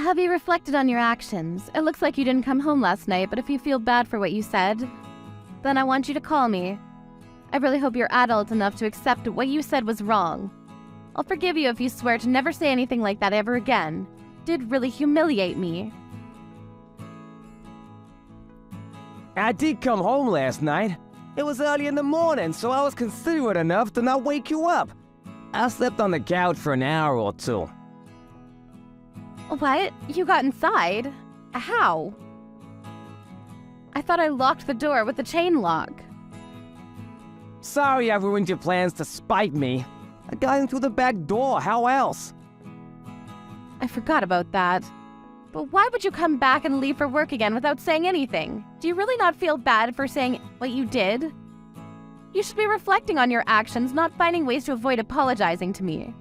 Have you reflected on your actions? It looks like you didn't come home last night, but if you feel bad for what you said, then I want you to call me. I really hope you're adult enough to accept what you said was wrong. I'll forgive you if you swear to never say anything like that ever again. It did really humiliate me. I did come home last night. It was early in the morning, so I was considerate enough to not wake you up. I slept on the couch for an hour or two. What? You got inside? How? I thought I locked the door with the chain lock. Sorry I ruined your plans to spite me. I got in through the back door, how else? I forgot about that. But why would you come back and leave for work again without saying anything? Do you really not feel bad for saying what you did? You should be reflecting on your actions, not finding ways to avoid apologizing to me.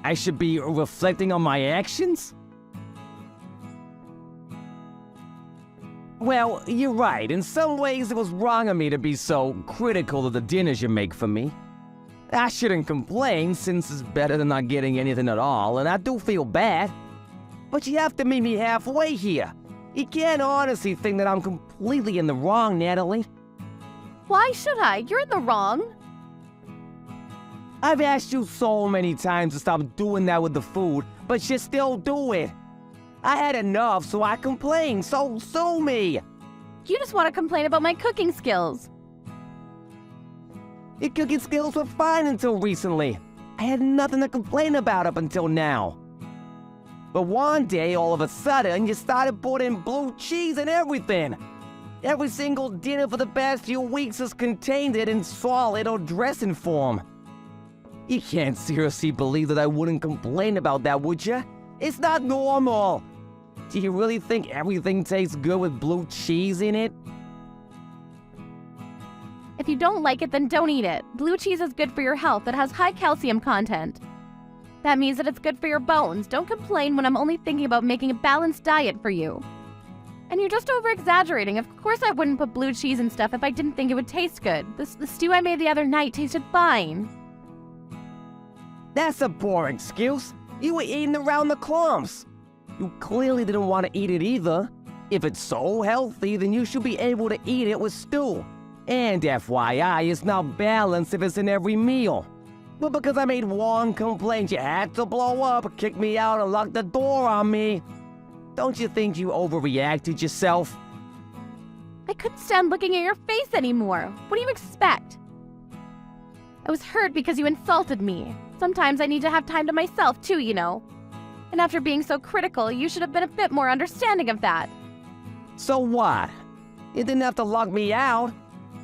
I should be reflecting on my actions? Well, you're right. In some ways, it was wrong of me to be so critical of the dinners you make for me. I shouldn't complain, since it's better than not getting anything at all, and I do feel bad. But you have to meet me halfway here. You can't honestly think that I'm completely in the wrong, Natalie. Why should I? You're in the wrong. I've asked you so many times to stop doing that with the food, but you still do it. I had enough, so I complained, so sue me. You just want to complain about my cooking skills. Your cooking skills were fine until recently. I had nothing to complain about up until now. But one day, all of a sudden, you started putting blue cheese in everything. Every single dinner for the past few weeks has contained it in solid or dressing form. You can't seriously believe that I wouldn't complain about that, would you? It's not normal. Do you really think everything tastes good with blue cheese in it? If you don't like it, then don't eat it. Blue cheese is good for your health. It has high calcium content. That means that it's good for your bones. Don't complain when I'm only thinking about making a balanced diet for you. And you're just over-exaggerating. Of course I wouldn't put blue cheese and stuff if I didn't think it would taste good. The stew I made the other night tasted fine. That's a poor excuse. You were eating around the crumbs. You clearly didn't want to eat it either. If it's so healthy, then you should be able to eat it with stew. And FYI, it's not balanced if it's in every meal. But because I made one complaint, you had to blow up, kick me out, and lock the door on me. Don't you think you overreacted yourself? I couldn't stand looking at your face anymore. What do you expect? I was hurt because you insulted me. Sometimes I need to have time to myself too, you know. And after being so critical, you should have been a bit more understanding of that. So what? You didn't have to lock me out.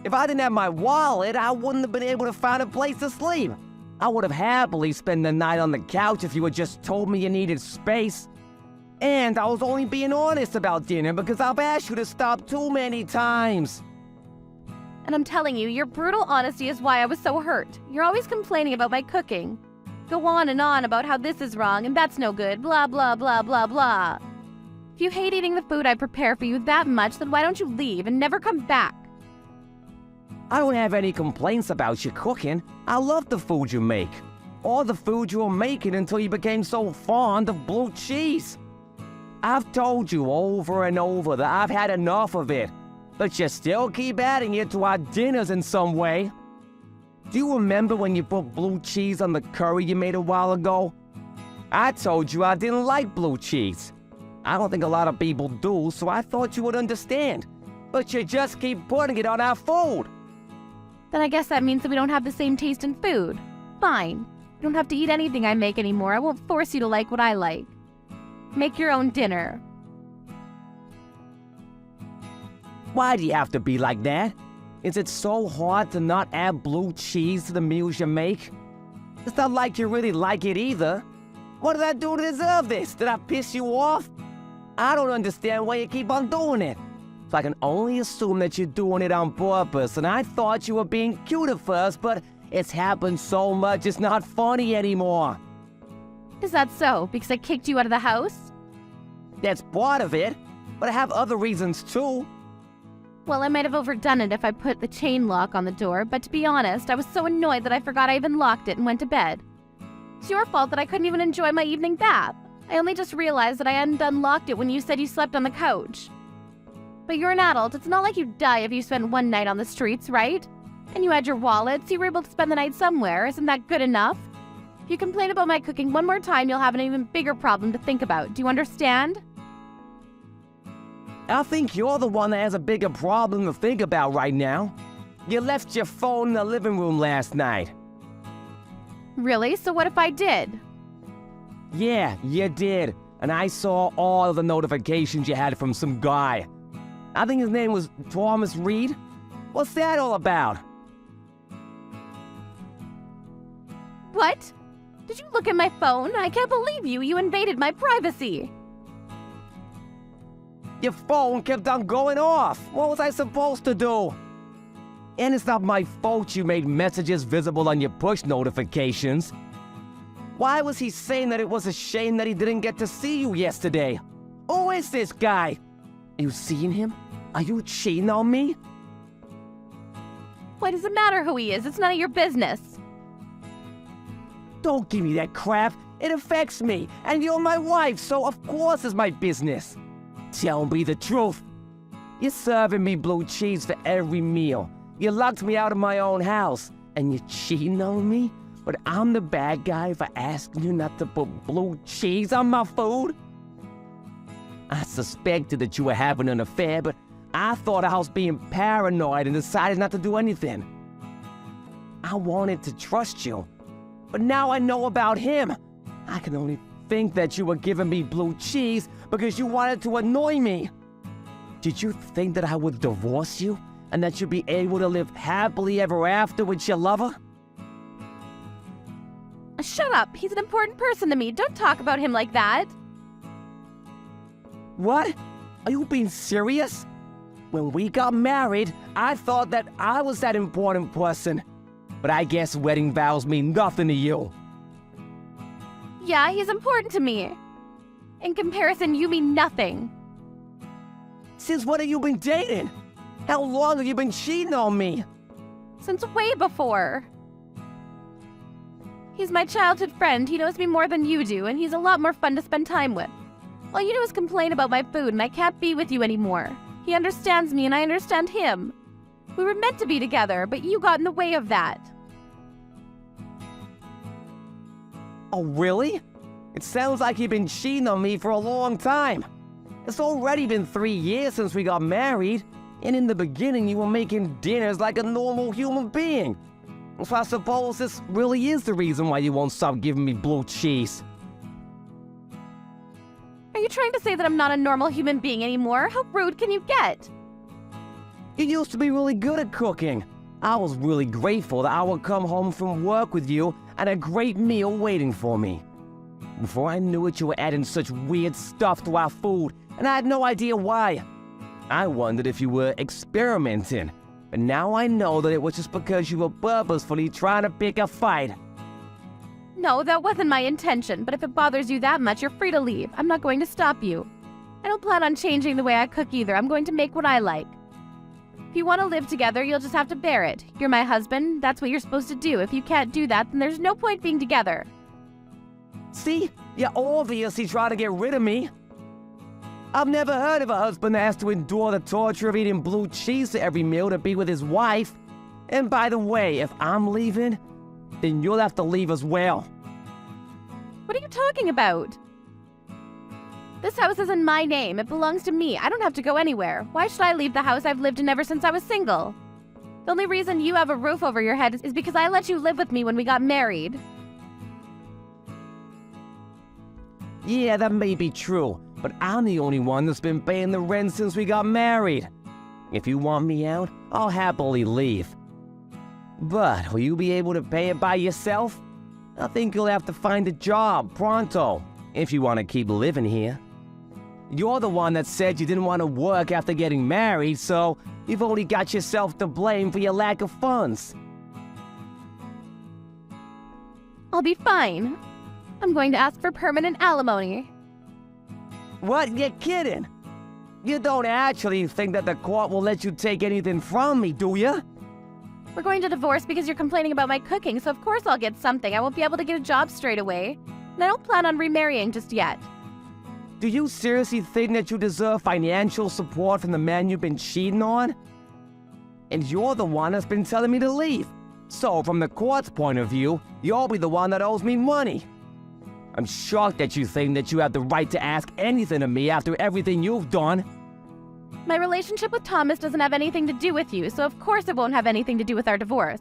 If I didn't have my wallet, I wouldn't have been able to find a place to sleep. I would have happily spent the night on the couch if you had just told me you needed space. And I was only being honest about dinner because I've asked you to stop too many times. And I'm telling you, your brutal honesty is why I was so hurt. You're always complaining about my cooking. Go on and on about how this is wrong and that's no good, blah, blah, blah, blah, blah. If you hate eating the food I prepare for you that much, then why don't you leave and never come back? I don't have any complaints about your cooking. I love the food you make. Or the food you were making until you became so fond of blue cheese. I've told you over and over that I've had enough of it, but you still keep adding it to our dinners in some way. Do you remember when you put blue cheese on the curry you made a while ago? I told you I didn't like blue cheese. I don't think a lot of people do, so I thought you would understand. But you just keep putting it on our food. Then I guess that means that we don't have the same taste in food. Fine. You don't have to eat anything I make anymore. I won't force you to like what I like. Make your own dinner. Why do you have to be like that? Is it so hard to not add blue cheese to the meals you make? It's not like you really like it either. What did I do to deserve this? Did I piss you off? I don't understand why you keep on doing it. So I can only assume that you're doing it on purpose, and I thought you were being cute at first, but it's happened so much it's not funny anymore. Is that so? Because I kicked you out of the house? That's part of it, but I have other reasons too. Well, I might have overdone it if I put the chain lock on the door, but to be honest, I was so annoyed that I forgot I even locked it and went to bed. It's your fault that I couldn't even enjoy my evening bath. I only just realized that I hadn't unlocked it when you said you slept on the couch. But you're an adult. It's not like you'd die if you spent one night on the streets, right? And you had your wallet, so you were able to spend the night somewhere. Isn't that good enough? If you complain about my cooking one more time, you'll have an even bigger problem to think about. Do you understand? I think you're the one that has a bigger problem to think about right now. You left your phone in the living room last night. Really? So what if I did? Yeah, you did. And I saw all of the notifications you had from some guy. I think his name was Thomas Reed. What's that all about? What? Did you look at my phone? I can't believe you. You invaded my privacy. Your phone kept on going off. What was I supposed to do? And it's not my fault you made messages visible on your push notifications. Why was he saying that it was a shame that he didn't get to see you yesterday? Who is this guy? You seeing him? Are you cheating on me? Why does it matter who he is? It's none of your business. Don't give me that crap. It affects me, and you're my wife, so of course it's my business. Tell me the truth. You're serving me blue cheese for every meal. You locked me out of my own house, and you're cheating on me? But I'm the bad guy for asking you not to put blue cheese on my food? I suspected that you were having an affair, but I thought I was being paranoid and decided not to do anything. I wanted to trust you, but now I know about him. I can only think that you were giving me blue cheese because you wanted to annoy me. Did you think that I would divorce you and that you'd be able to live happily ever after with your lover? Shut up. He's an important person to me. Don't talk about him like that. What? Are you being serious? When we got married, I thought that I was that important person. But I guess wedding vows mean nothing to you. Yeah, he's important to me. In comparison, you mean nothing. Since when have you been dating? How long have you been cheating on me? Since way before. He's my childhood friend. He knows me more than you do, and he's a lot more fun to spend time with. All you do is complain about my food, and I can't be with you anymore. He understands me, and I understand him. We were meant to be together, but you got in the way of that. Oh, really? It sounds like you've been cheating on me for a long time. It's already been 3 years since we got married, and in the beginning you were making dinners like a normal human being. So I suppose this really is the reason why you won't stop giving me blue cheese. Are you trying to say that I'm not a normal human being anymore? How rude can you get? You used to be really good at cooking. I was really grateful that I would come home from work with you and a great meal waiting for me. Before I knew it, you were adding such weird stuff to our food, and I had no idea why. I wondered if you were experimenting, but now I know that it was just because you were purposefully trying to pick a fight. No, that wasn't my intention, but if it bothers you that much, you're free to leave. I'm not going to stop you. I don't plan on changing the way I cook either. I'm going to make what I like. If you want to live together, you'll just have to bear it. You're my husband. That's what you're supposed to do. If you can't do that, then there's no point being together. See? You're obviously trying to get rid of me. I've never heard of a husband that has to endure the torture of eating blue cheese to every meal to be with his wife. And by the way, if I'm leaving, then you'll have to leave as well. What are you talking about? This house is in my name. It belongs to me. I don't have to go anywhere. Why should I leave the house I've lived in ever since I was single? The only reason you have a roof over your head is because I let you live with me when we got married. Yeah, that may be true, but I'm the only one that's been paying the rent since we got married. If you want me out, I'll happily leave. But will you be able to pay it by yourself? I think you'll have to find a job pronto if you want to keep living here. You're the one that said you didn't want to work after getting married, so you've only got yourself to blame for your lack of funds. I'll be fine. I'm going to ask for permanent alimony. What? You're kidding? You don't actually think that the court will let you take anything from me, do you? We're going to divorce because you're complaining about my cooking, so of course I'll get something. I won't be able to get a job straight away. And I don't plan on remarrying just yet. Do you seriously think that you deserve financial support from the man you've been cheating on? And you're the one that's been telling me to leave. So, from the court's point of view, you'll be the one that owes me money. I'm shocked that you think that you have the right to ask anything of me after everything you've done. My relationship with Thomas doesn't have anything to do with you, so of course it won't have anything to do with our divorce.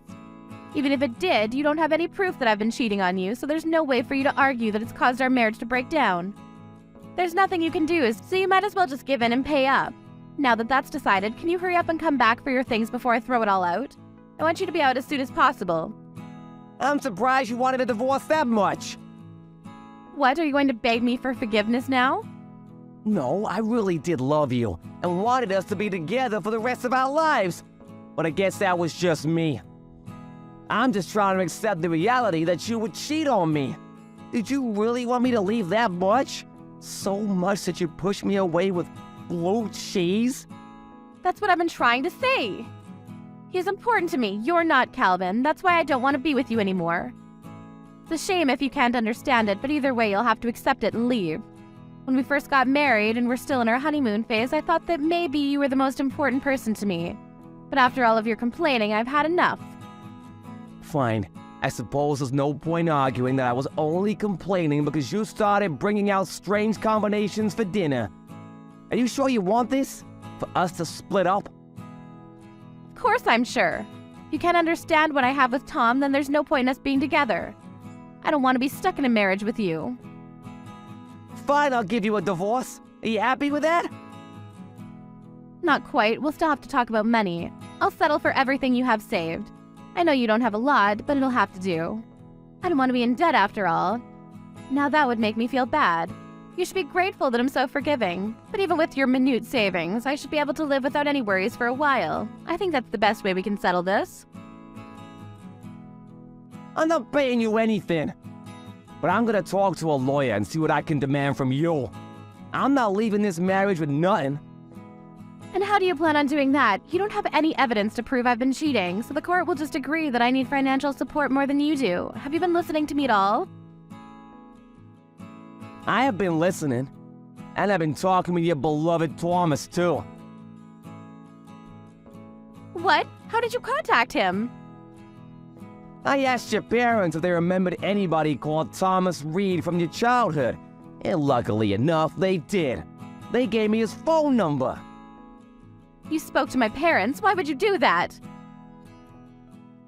Even if it did, you don't have any proof that I've been cheating on you, so there's no way for you to argue that it's caused our marriage to break down. There's nothing you can do, so you might as well just give in and pay up. Now that that's decided, can you hurry up and come back for your things before I throw it all out? I want you to be out as soon as possible. I'm surprised you wanted a divorce that much. What, are you going to beg me for forgiveness now? No, I really did love you and wanted us to be together for the rest of our lives. But I guess that was just me. I'm just trying to accept the reality that you would cheat on me. Did you really want me to leave that much? So much that you pushed me away with blue cheese? That's what I've been trying to say. He's important to me. You're not, Calvin. That's why I don't want to be with you anymore. It's a shame if you can't understand it, but either way, you'll have to accept it and leave. When we first got married and were still in our honeymoon phase, I thought that maybe you were the most important person to me. But after all of your complaining, I've had enough. Fine. I suppose there's no point arguing that I was only complaining because you started bringing out strange combinations for dinner. Are you sure you want this? For us to split up? Of course I'm sure. If you can't understand what I have with Tom, then there's no point in us being together. I don't want to be stuck in a marriage with you. Fine, I'll give you a divorce. Are you happy with that? Not quite. We'll still have to talk about money. I'll settle for everything you have saved. I know you don't have a lot, but it'll have to do. I don't want to be in debt after all. Now that would make me feel bad. You should be grateful that I'm so forgiving. But even with your minute savings, I should be able to live without any worries for a while. I think that's the best way we can settle this. I'm not paying you anything. But I'm gonna talk to a lawyer and see what I can demand from you. I'm not leaving this marriage with nothing. And how do you plan on doing that? You don't have any evidence to prove I've been cheating, so the court will just agree that I need financial support more than you do. Have you been listening to me at all? I have been listening. And I've been talking with your beloved Thomas, too. What? How did you contact him? I asked your parents if they remembered anybody called Thomas Reed from your childhood. And luckily enough, they did. They gave me his phone number. You spoke to my parents. Why would you do that?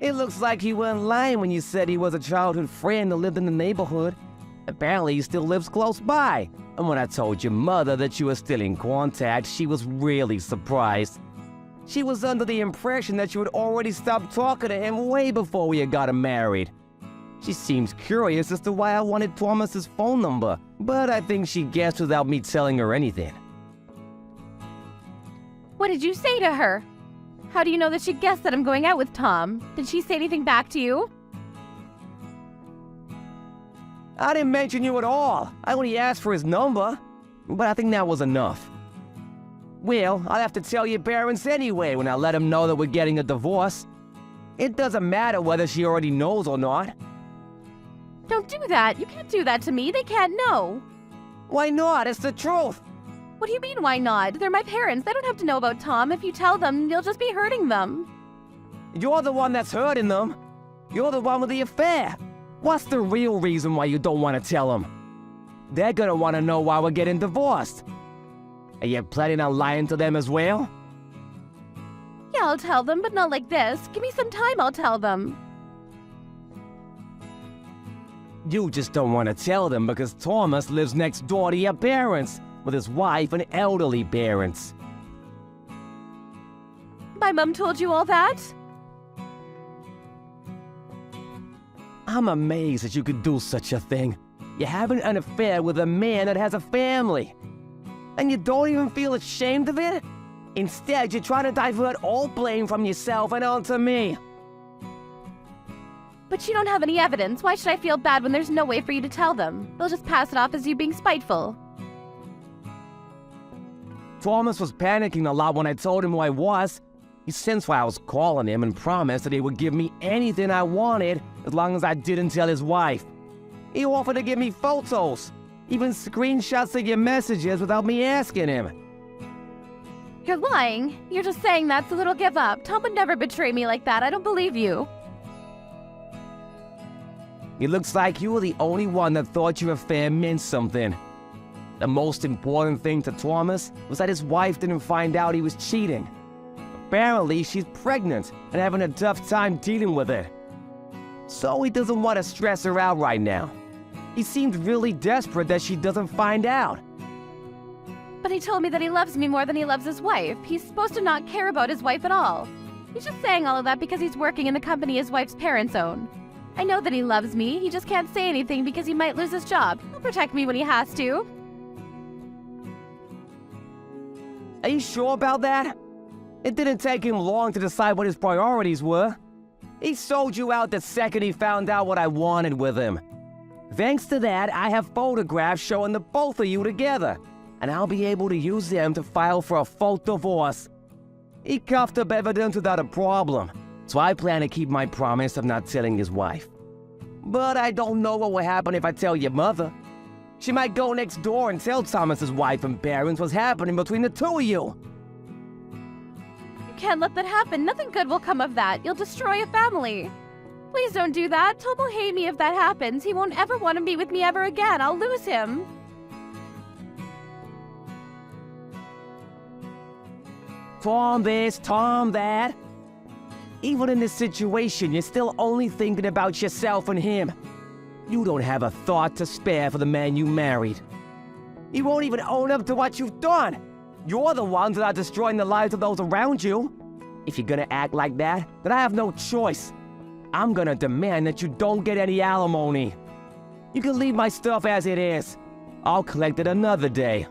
It looks like you weren't lying when you said he was a childhood friend that lived in the neighborhood. Apparently, he still lives close by. And when I told your mother that you were still in contact, she was really surprised. She was under the impression that you had already stopped talking to him way before we had gotten married. She seems curious as to why I wanted Thomas's phone number, but I think she guessed without me telling her anything. What did you say to her? How do you know that she guessed that I'm going out with Tom? Did she say anything back to you? I didn't mention you at all. I only asked for his number, but I think that was enough. Well, I'll have to tell your parents anyway when I let them know that we're getting a divorce. It doesn't matter whether she already knows or not. Don't do that. You can't do that to me. They can't know. Why not? It's the truth. What do you mean, why not? They're my parents. They don't have to know about Tom. If you tell them, you'll just be hurting them. You're the one that's hurting them. You're the one with the affair. What's the real reason why you don't want to tell them? They're gonna want to know why we're getting divorced. Are you planning on lying to them as well? Yeah, I'll tell them, but not like this. Give me some time, I'll tell them. You just don't want to tell them because Thomas lives next door to your parents, with his wife and elderly parents. My mom told you all that? I'm amazed that you could do such a thing. You're having an affair with a man that has a family. And you don't even feel ashamed of it? Instead, you're trying to divert all blame from yourself and onto me. But you don't have any evidence. Why should I feel bad when there's no way for you to tell them? They'll just pass it off as you being spiteful. Thomas was panicking a lot when I told him who I was. He sensed why I was calling him and promised that he would give me anything I wanted as long as I didn't tell his wife. He offered to give me photos, Even screenshots of your messages without me asking him. You're lying. You're just saying that so it'll give up. Tom would never betray me like that. I don't believe you. It looks like you were the only one that thought your affair meant something. The most important thing to Thomas was that his wife didn't find out he was cheating. Apparently, she's pregnant and having a tough time dealing with it. So he doesn't want to stress her out right now. He seems really desperate that she doesn't find out. But he told me that he loves me more than he loves his wife. He's supposed to not care about his wife at all. He's just saying all of that because he's working in the company his wife's parents own. I know that he loves me. He just can't say anything because he might lose his job. He'll protect me when he has to. Are you sure about that? It didn't take him long to decide what his priorities were. He sold you out the second he found out what I wanted with him. Thanks to that, I have photographs showing the both of you together, and I'll be able to use them to file for a full divorce. He coughed up evidence without a problem, so I plan to keep my promise of not telling his wife. But I don't know what will happen if I tell your mother. She might go next door and tell Thomas's wife and parents what's happening between the two of you. You can't let that happen. Nothing good will come of that. You'll destroy a family. Please don't do that. Tom will hate me if that happens. He won't ever want to be with me ever again. I'll lose him. Tom this, Tom that. Even in this situation, you're still only thinking about yourself and him. You don't have a thought to spare for the man you married. You won't even own up to what you've done. You're the ones that are destroying the lives of those around you. If you're gonna act like that, then I have no choice. I'm gonna demand that you don't get any alimony. You can leave my stuff as it is. I'll collect it another day.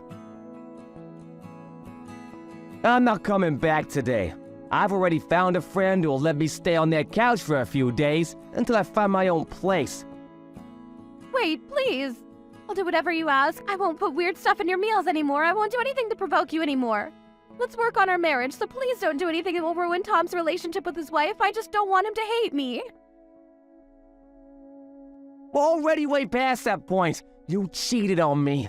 I'm not coming back today. I've already found a friend who'll let me stay on their couch for a few days until I find my own place. Wait, please. I'll do whatever you ask. I won't put weird stuff in your meals anymore. I won't do anything to provoke you anymore. Let's work on our marriage, so please don't do anything that will ruin Tom's relationship with his wife. I just don't want him to hate me. We're already way past that point. You cheated on me.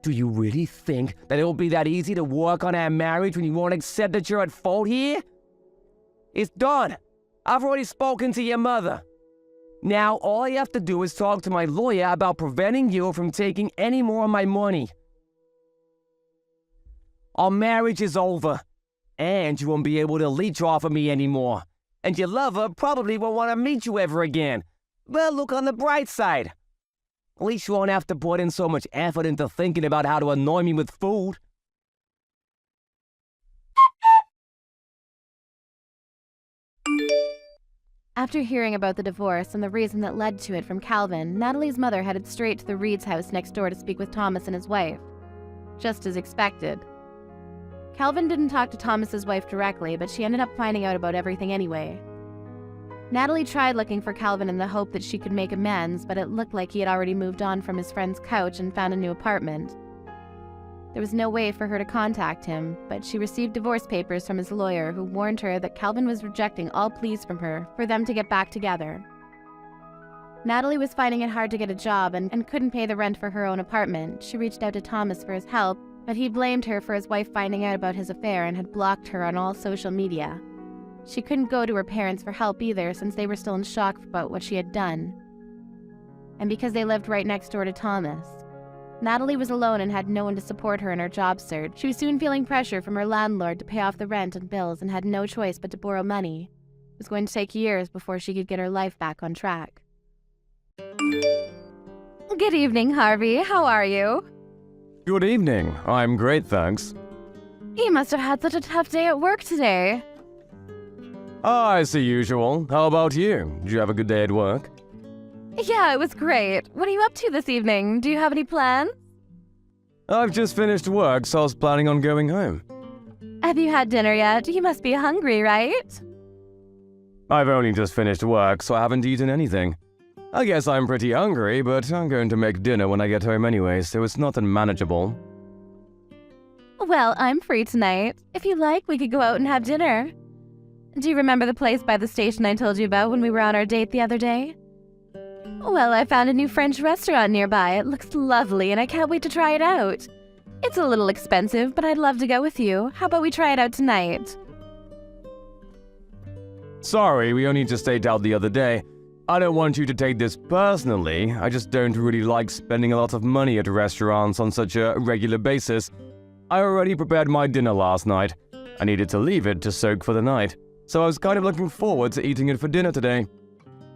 Do you really think that it'll be that easy to work on our marriage when you won't accept that you're at fault here? It's done. I've already spoken to your mother. Now, all I have to do is talk to my lawyer about preventing you from taking any more of my money. Our marriage is over, and you won't be able to leech off of me anymore. And your lover probably won't want to meet you ever again. But look on the bright side. At least you won't have to put in so much effort into thinking about how to annoy me with food. After hearing about the divorce and the reason that led to it from Calvin, Natalie's mother headed straight to the Reed's house next door to speak with Thomas and his wife. Just as expected. Calvin didn't talk to Thomas's wife directly, but she ended up finding out about everything anyway. Natalie tried looking for Calvin in the hope that she could make amends, but it looked like he had already moved on from his friend's couch and found a new apartment. There was no way for her to contact him, but she received divorce papers from his lawyer, who warned her that Calvin was rejecting all pleas from her for them to get back together. Natalie was finding it hard to get a job and couldn't pay the rent for her own apartment. She reached out to Thomas for his help, but he blamed her for his wife finding out about his affair and had blocked her on all social media. She couldn't go to her parents for help either, since they were still in shock about what she had done. And because they lived right next door to Thomas. Natalie was alone and had no one to support her in her job search. She was soon feeling pressure from her landlord to pay off the rent and bills and had no choice but to borrow money. It was going to take years before she could get her life back on track. Good evening, Harvey. How are you? Good evening. I'm great, thanks. You must have had such a tough day at work today. It's the usual. How about you? Did you have a good day at work? Yeah, it was great. What are you up to this evening? Do you have any plans? I've just finished work, so I was planning on going home. Have you had dinner yet? You must be hungry, right? I've only just finished work, so I haven't eaten anything. I guess I'm pretty hungry, but I'm going to make dinner when I get home anyway, so it's not unmanageable. Well, I'm free tonight. If you like, we could go out and have dinner. Do you remember the place by the station I told you about when we were on our date the other day? Well, I found a new French restaurant nearby. It looks lovely and I can't wait to try it out. It's a little expensive, but I'd love to go with you. How about we try it out tonight? Sorry, we only just ate out the other day. I don't want you to take this personally, I just don't really like spending a lot of money at restaurants on such a regular basis. I already prepared my dinner last night. I needed to leave it to soak for the night, so I was kind of looking forward to eating it for dinner today.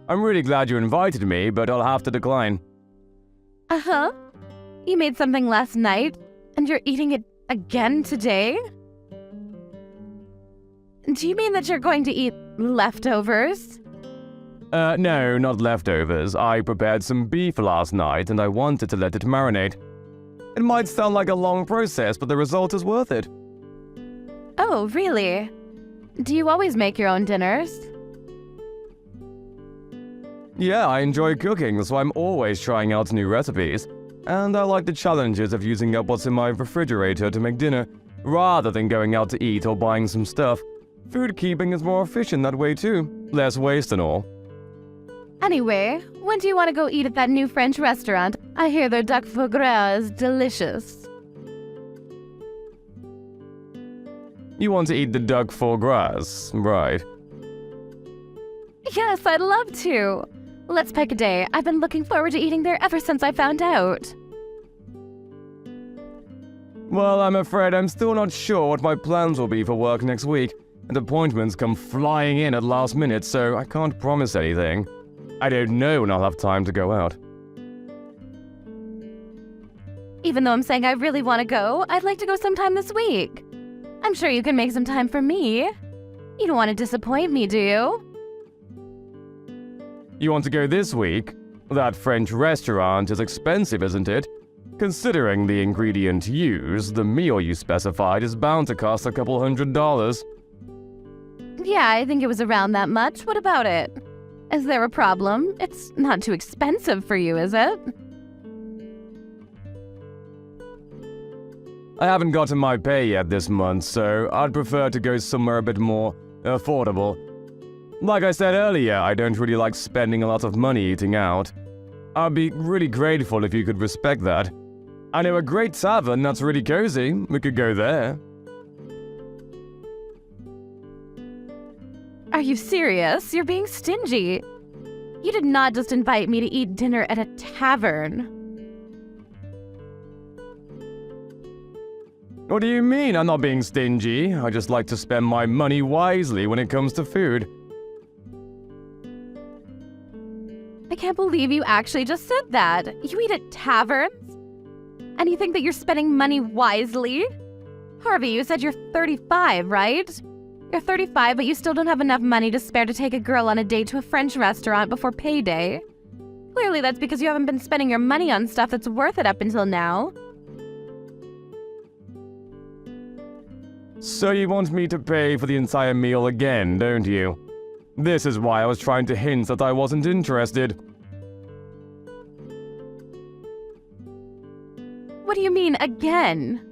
I'm really glad you invited me, but I'll have to decline. Uh-huh. You made something last night, and you're eating it again today? Do you mean that you're going to eat leftovers? No, not leftovers. I prepared some beef last night and I wanted to let it marinate. It might sound like a long process, but the result is worth it. Oh, really? Do you always make your own dinners? Yeah, I enjoy cooking, so I'm always trying out new recipes. And I like the challenges of using up what's in my refrigerator to make dinner, rather than going out to eat or buying some stuff. Food keeping is more efficient that way too. Less waste and all. Anyway, when do you want to go eat at that new French restaurant? I hear their duck foie gras is delicious. You want to eat the duck foie gras, right? Yes, I'd love to. Let's pick a day. I've been looking forward to eating there ever since I found out. Well, I'm afraid I'm still not sure what my plans will be for work next week, and appointments come flying in at last minute, so I can't promise anything. I don't know when I'll have time to go out. Even though I'm saying I really want to go, I'd like to go sometime this week. I'm sure you can make some time for me. You don't want to disappoint me, do you? You want to go this week? That French restaurant is expensive, isn't it? Considering the ingredient used, the meal you specified is bound to cost a couple $100. Yeah, I think it was around that much. What about it? Is there a problem? It's not too expensive for you, is it? I haven't gotten my pay yet this month, so I'd prefer to go somewhere a bit more affordable. Like I said earlier, I don't really like spending a lot of money eating out. I'd be really grateful if you could respect that. I know a great tavern that's really cozy. We could go there. Are you serious? You're being stingy. You did not just invite me to eat dinner at a tavern. What do you mean I'm not being stingy? I just like to spend my money wisely when it comes to food. I can't believe you actually just said that. You eat at taverns? And you think that you're spending money wisely? Harvey, you said you're 35, right? You're 35, but you still don't have enough money to spare to take a girl on a date to a French restaurant before payday. Clearly that's because you haven't been spending your money on stuff that's worth it up until now. So you want me to pay for the entire meal again, don't you? This is why I was trying to hint that I wasn't interested. What do you mean, again?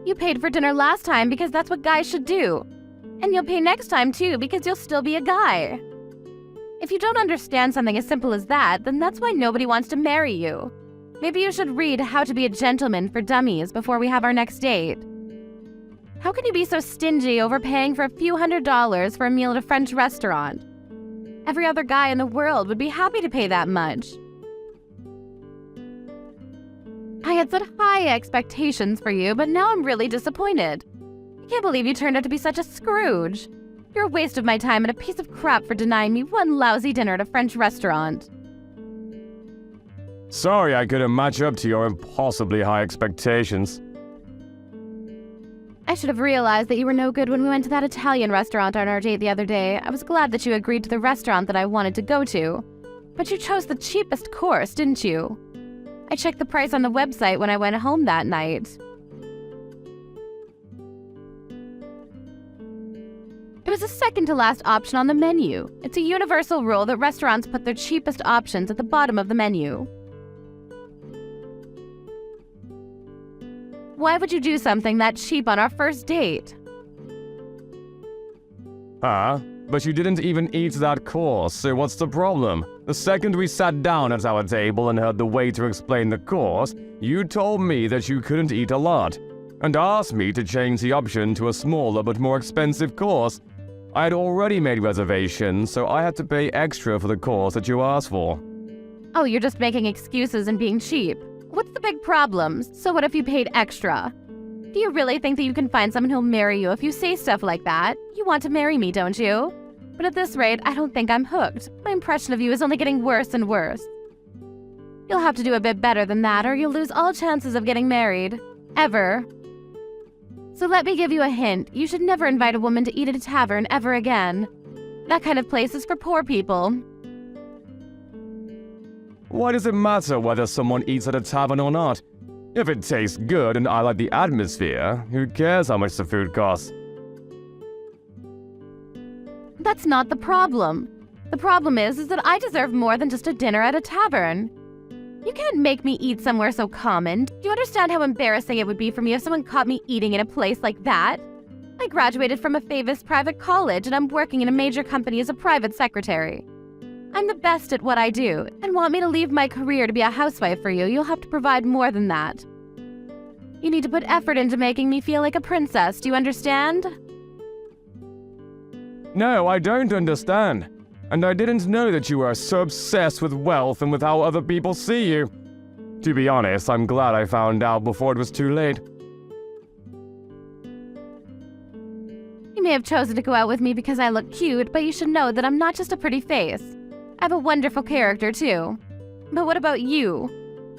You paid for dinner last time because that's what guys should do. And you'll pay next time too because you'll still be a guy. If you don't understand something as simple as that, then that's why nobody wants to marry you. Maybe you should read How to Be a Gentleman for Dummies before we have our next date. How can you be so stingy over paying for a few $100s for a meal at a French restaurant? Every other guy in the world would be happy to pay that much. I had such high expectations for you, but now I'm really disappointed. I can't believe you turned out to be such a Scrooge. You're a waste of my time and a piece of crap for denying me one lousy dinner at a French restaurant. Sorry I couldn't match up to your impossibly high expectations. I should have realized that you were no good when we went to that Italian restaurant on our date the other day. I was glad that you agreed to the restaurant that I wanted to go to. But you chose the cheapest course, didn't you? I checked the price on the website when I went home that night. It was the second to last option on the menu. It's a universal rule that restaurants put their cheapest options at the bottom of the menu. Why would you do something that cheap on our first date? Huh? But you didn't even eat that course, so what's the problem? The second we sat down at our table and heard the waiter explain the course, you told me that you couldn't eat a lot, and asked me to change the option to a smaller but more expensive course. I had already made reservations, so I had to pay extra for the course that you asked for. Oh, you're just making excuses and being cheap. What's the big problem? So what if you paid extra? Do you really think that you can find someone who'll marry you if you say stuff like that? You want to marry me, don't you? But at this rate, I don't think I'm hooked. My impression of you is only getting worse and worse. You'll have to do a bit better than that, or you'll lose all chances of getting married. Ever. So let me give you a hint. You should never invite a woman to eat at a tavern ever again. That kind of place is for poor people. Why does it matter whether someone eats at a tavern or not? If it tastes good and I like the atmosphere, who cares how much the food costs? That's not the problem. The problem is that I deserve more than just a dinner at a tavern. You can't make me eat somewhere so common. Do you understand how embarrassing it would be for me if someone caught me eating in a place like that? I graduated from a famous private college and I'm working in a major company as a private secretary. I'm the best at what I do, and want me to leave my career to be a housewife for you, you'll have to provide more than that. You need to put effort into making me feel like a princess, do you understand? No, I don't understand. And I didn't know that you were so obsessed with wealth and with how other people see you. To be honest, I'm glad I found out before it was too late. You may have chosen to go out with me because I look cute, but you should know that I'm not just a pretty face. I have a wonderful character, too. But what about you?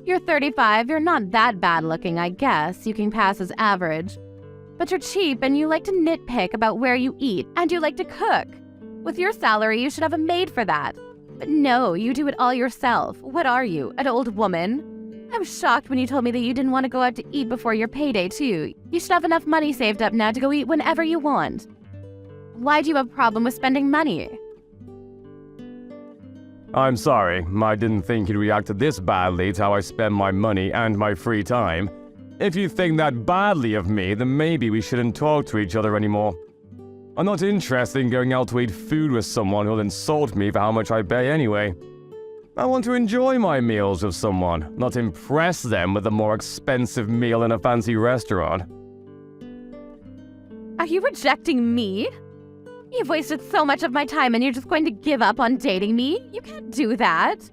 You're 35, you're not that bad looking, I guess. You can pass as average. But you're cheap and you like to nitpick about where you eat, and you like to cook. With your salary, you should have a maid for that. But no, you do it all yourself. What are you, an old woman? I was shocked when you told me that you didn't want to go out to eat before your payday, too. You should have enough money saved up now to go eat whenever you want. Why do you have a problem with spending money? I'm sorry, I didn't think you'd react this badly to how I spend my money and my free time. If you think that badly of me, then maybe we shouldn't talk to each other anymore. I'm not interested in going out to eat food with someone who'll insult me for how much I pay anyway. I want to enjoy my meals with someone, not impress them with a more expensive meal in a fancy restaurant. Are you rejecting me? You've wasted so much of my time and you're just going to give up on dating me? You can't do that.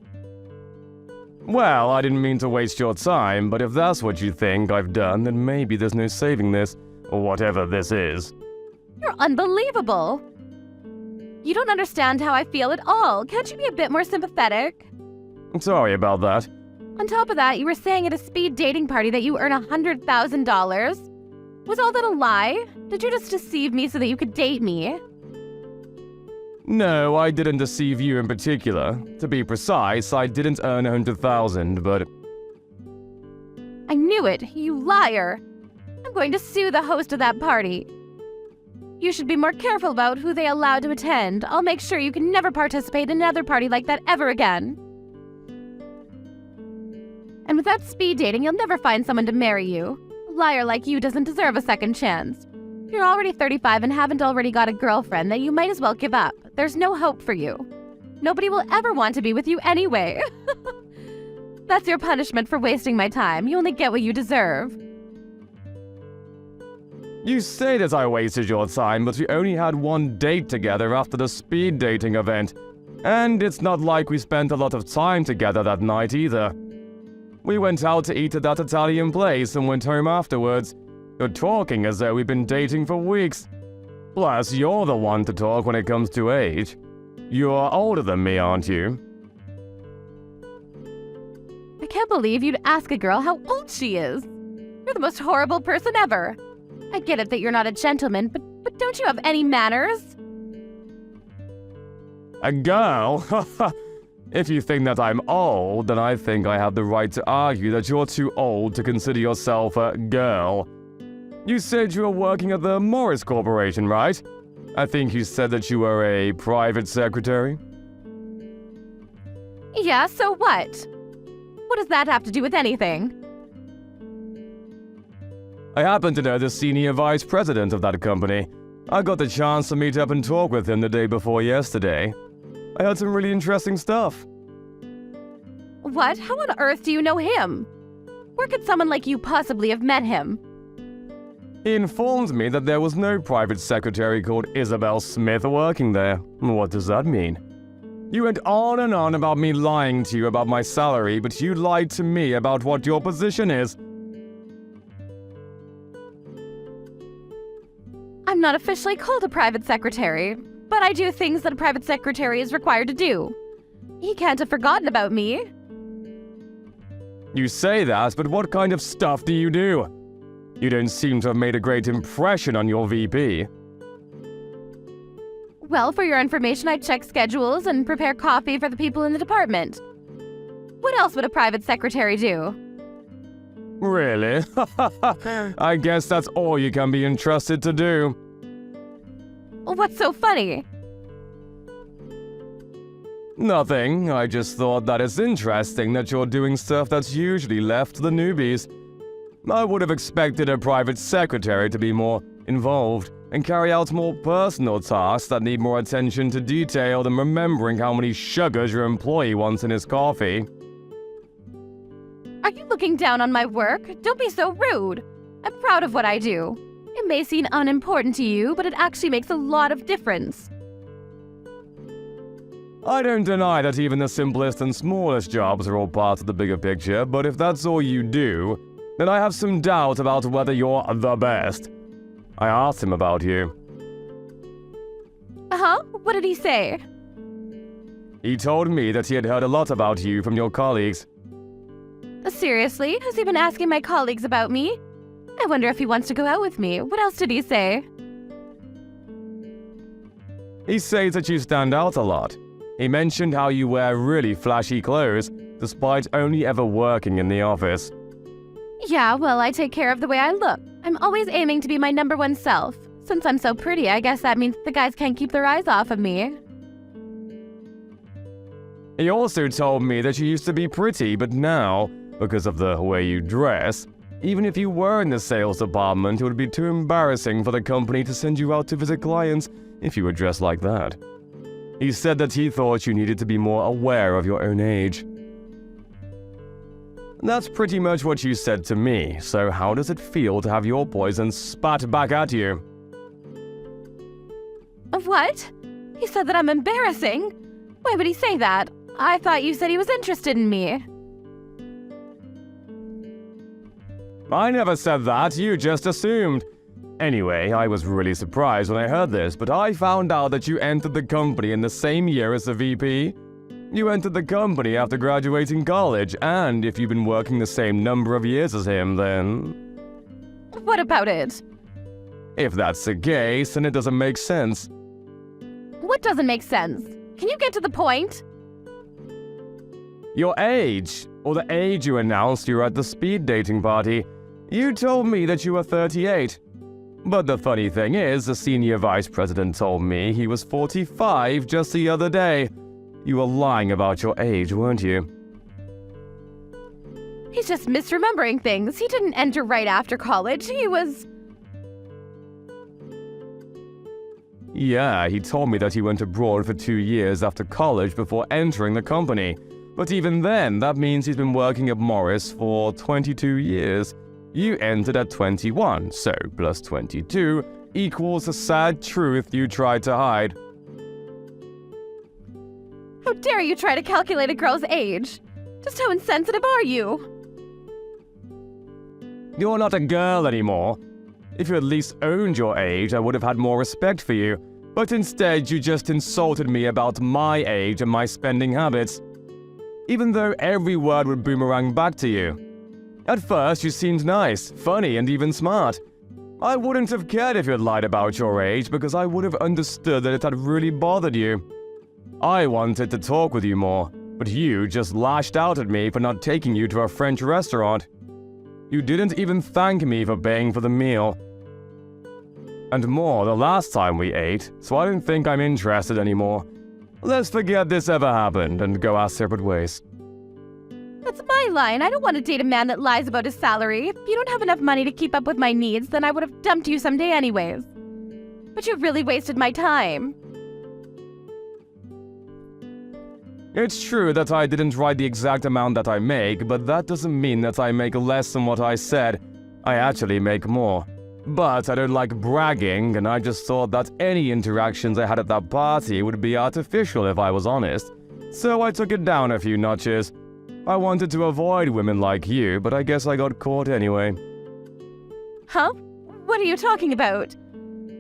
Well, I didn't mean to waste your time, but if that's what you think I've done, then maybe there's no saving this, or whatever this is. You're unbelievable. You don't understand how I feel at all. Can't you be a bit more sympathetic? Sorry about that. On top of that, you were saying at a speed dating party that you earn $100,000. Was all that a lie? Did you just deceive me so that you could date me? No, I didn't deceive you in particular. To be precise, I didn't earn 100,000, but... I knew it, you liar. I'm going to sue the host of that party. You should be more careful about who they allow to attend. I'll make sure you can never participate in another party like that ever again. And with that speed dating, you'll never find someone to marry you. A liar like you doesn't deserve a second chance. You're already 35 and haven't already got a girlfriend that you might as well give up. There's no hope for you. Nobody will ever want to be with you anyway. That's your punishment for wasting my time. You only get what you deserve. You say that I wasted your time, but we only had one date together after the speed dating event. And it's not like we spent a lot of time together that night either. We went out to eat at that Italian place and went home afterwards. You're talking as though we've been dating for weeks. Plus, you're the one to talk when it comes to age. You're older than me, aren't you? I can't believe you'd ask a girl how old she is. You're the most horrible person ever. I get it that you're not a gentleman, but don't you have any manners? A girl? If you think that I'm old, then I think I have the right to argue that you're too old to consider yourself a girl. You said you were working at the Morris Corporation, right? I think you said that you were a private secretary. Yeah, so what? What does that have to do with anything? I happen to know the senior vice president of that company. I got the chance to meet up and talk with him the day before yesterday. I heard some really interesting stuff. What? How on earth do you know him? Where could someone like you possibly have met him? He informed me that there was no private secretary called Isabel Smith working there. What does that mean? You went on and on about me lying to you about my salary, but you lied to me about what your position is. I'm not officially called a private secretary, but I do things that a private secretary is required to do. He can't have forgotten about me. You say that, but what kind of stuff do you do? You don't seem to have made a great impression on your VP. Well, for your information, I check schedules and prepare coffee for the people in the department. What else would a private secretary do? Really? I guess that's all you can be entrusted to do. What's so funny? Nothing. I just thought that it's interesting that you're doing stuff that's usually left to the newbies. I would have expected a private secretary to be more involved and carry out more personal tasks that need more attention to detail than remembering how many sugars your employee wants in his coffee. Are you looking down on my work? Don't be so rude. I'm proud of what I do. It may seem unimportant to you, but it actually makes a lot of difference. I don't deny that even the simplest and smallest jobs are all part of the bigger picture, but if that's all you do, then I have some doubt about whether you're the best. I asked him about you. Uh-huh? What did he say? He told me that he had heard a lot about you from your colleagues. Seriously? Has he been asking my colleagues about me? I wonder if he wants to go out with me. What else did he say? He says that you stand out a lot. He mentioned how you wear really flashy clothes, despite only ever working in the office. Yeah, well, I take care of the way I look. I'm always aiming to be my number one self. Since I'm so pretty, I guess that means the guys can't keep their eyes off of me. He also told me that you used to be pretty, but now, because of the way you dress, even if you were in the sales department, it would be too embarrassing for the company to send you out to visit clients if you were dressed like that. He said that he thought you needed to be more aware of your own age. That's pretty much what you said to me, so how does it feel to have your poison spat back at you? What? He said that I'm embarrassing? Why would he say that? I thought you said he was interested in me. I never said that, you just assumed. Anyway, I was really surprised when I heard this, but I found out that you entered the company in the same year as the VP. You entered the company after graduating college, and if you've been working the same number of years as him, then... What about it? If that's the case, then it doesn't make sense. What doesn't make sense? Can you get to the point? Your age, or the age you announced you were at the speed dating party. You told me that you were 38. But the funny thing is, the senior vice president told me he was 45 just the other day. You were lying about your age, weren't you? He's just misremembering things. He didn't enter right after college. He was... Yeah, he told me that he went abroad for 2 years after college before entering the company. But even then, that means he's been working at Morris for 22 years. You entered at 21, so plus 22 equals the sad truth you tried to hide. How dare you try to calculate a girl's age? Just how insensitive are you? You're not a girl anymore. If you at least owned your age, I would have had more respect for you. But instead, you just insulted me about my age and my spending habits. Even though every word would boomerang back to you. At first, you seemed nice, funny, and even smart. I wouldn't have cared if you had lied about your age because I would have understood that it had really bothered you. I wanted to talk with you more, but you just lashed out at me for not taking you to a French restaurant. You didn't even thank me for paying for the meal. And more the last time we ate, so I don't think I'm interested anymore. Let's forget this ever happened and go our separate ways. That's my line. I don't want to date a man that lies about his salary. If you don't have enough money to keep up with my needs, then I would have dumped you someday anyways. But you really wasted my time. It's true that I didn't write the exact amount that I make, but that doesn't mean that I make less than what I said. I actually make more. But I don't like bragging, and I just thought that any interactions I had at that party would be artificial if I was honest. So I took it down a few notches. I wanted to avoid women like you, but I guess I got caught anyway. Huh? What are you talking about?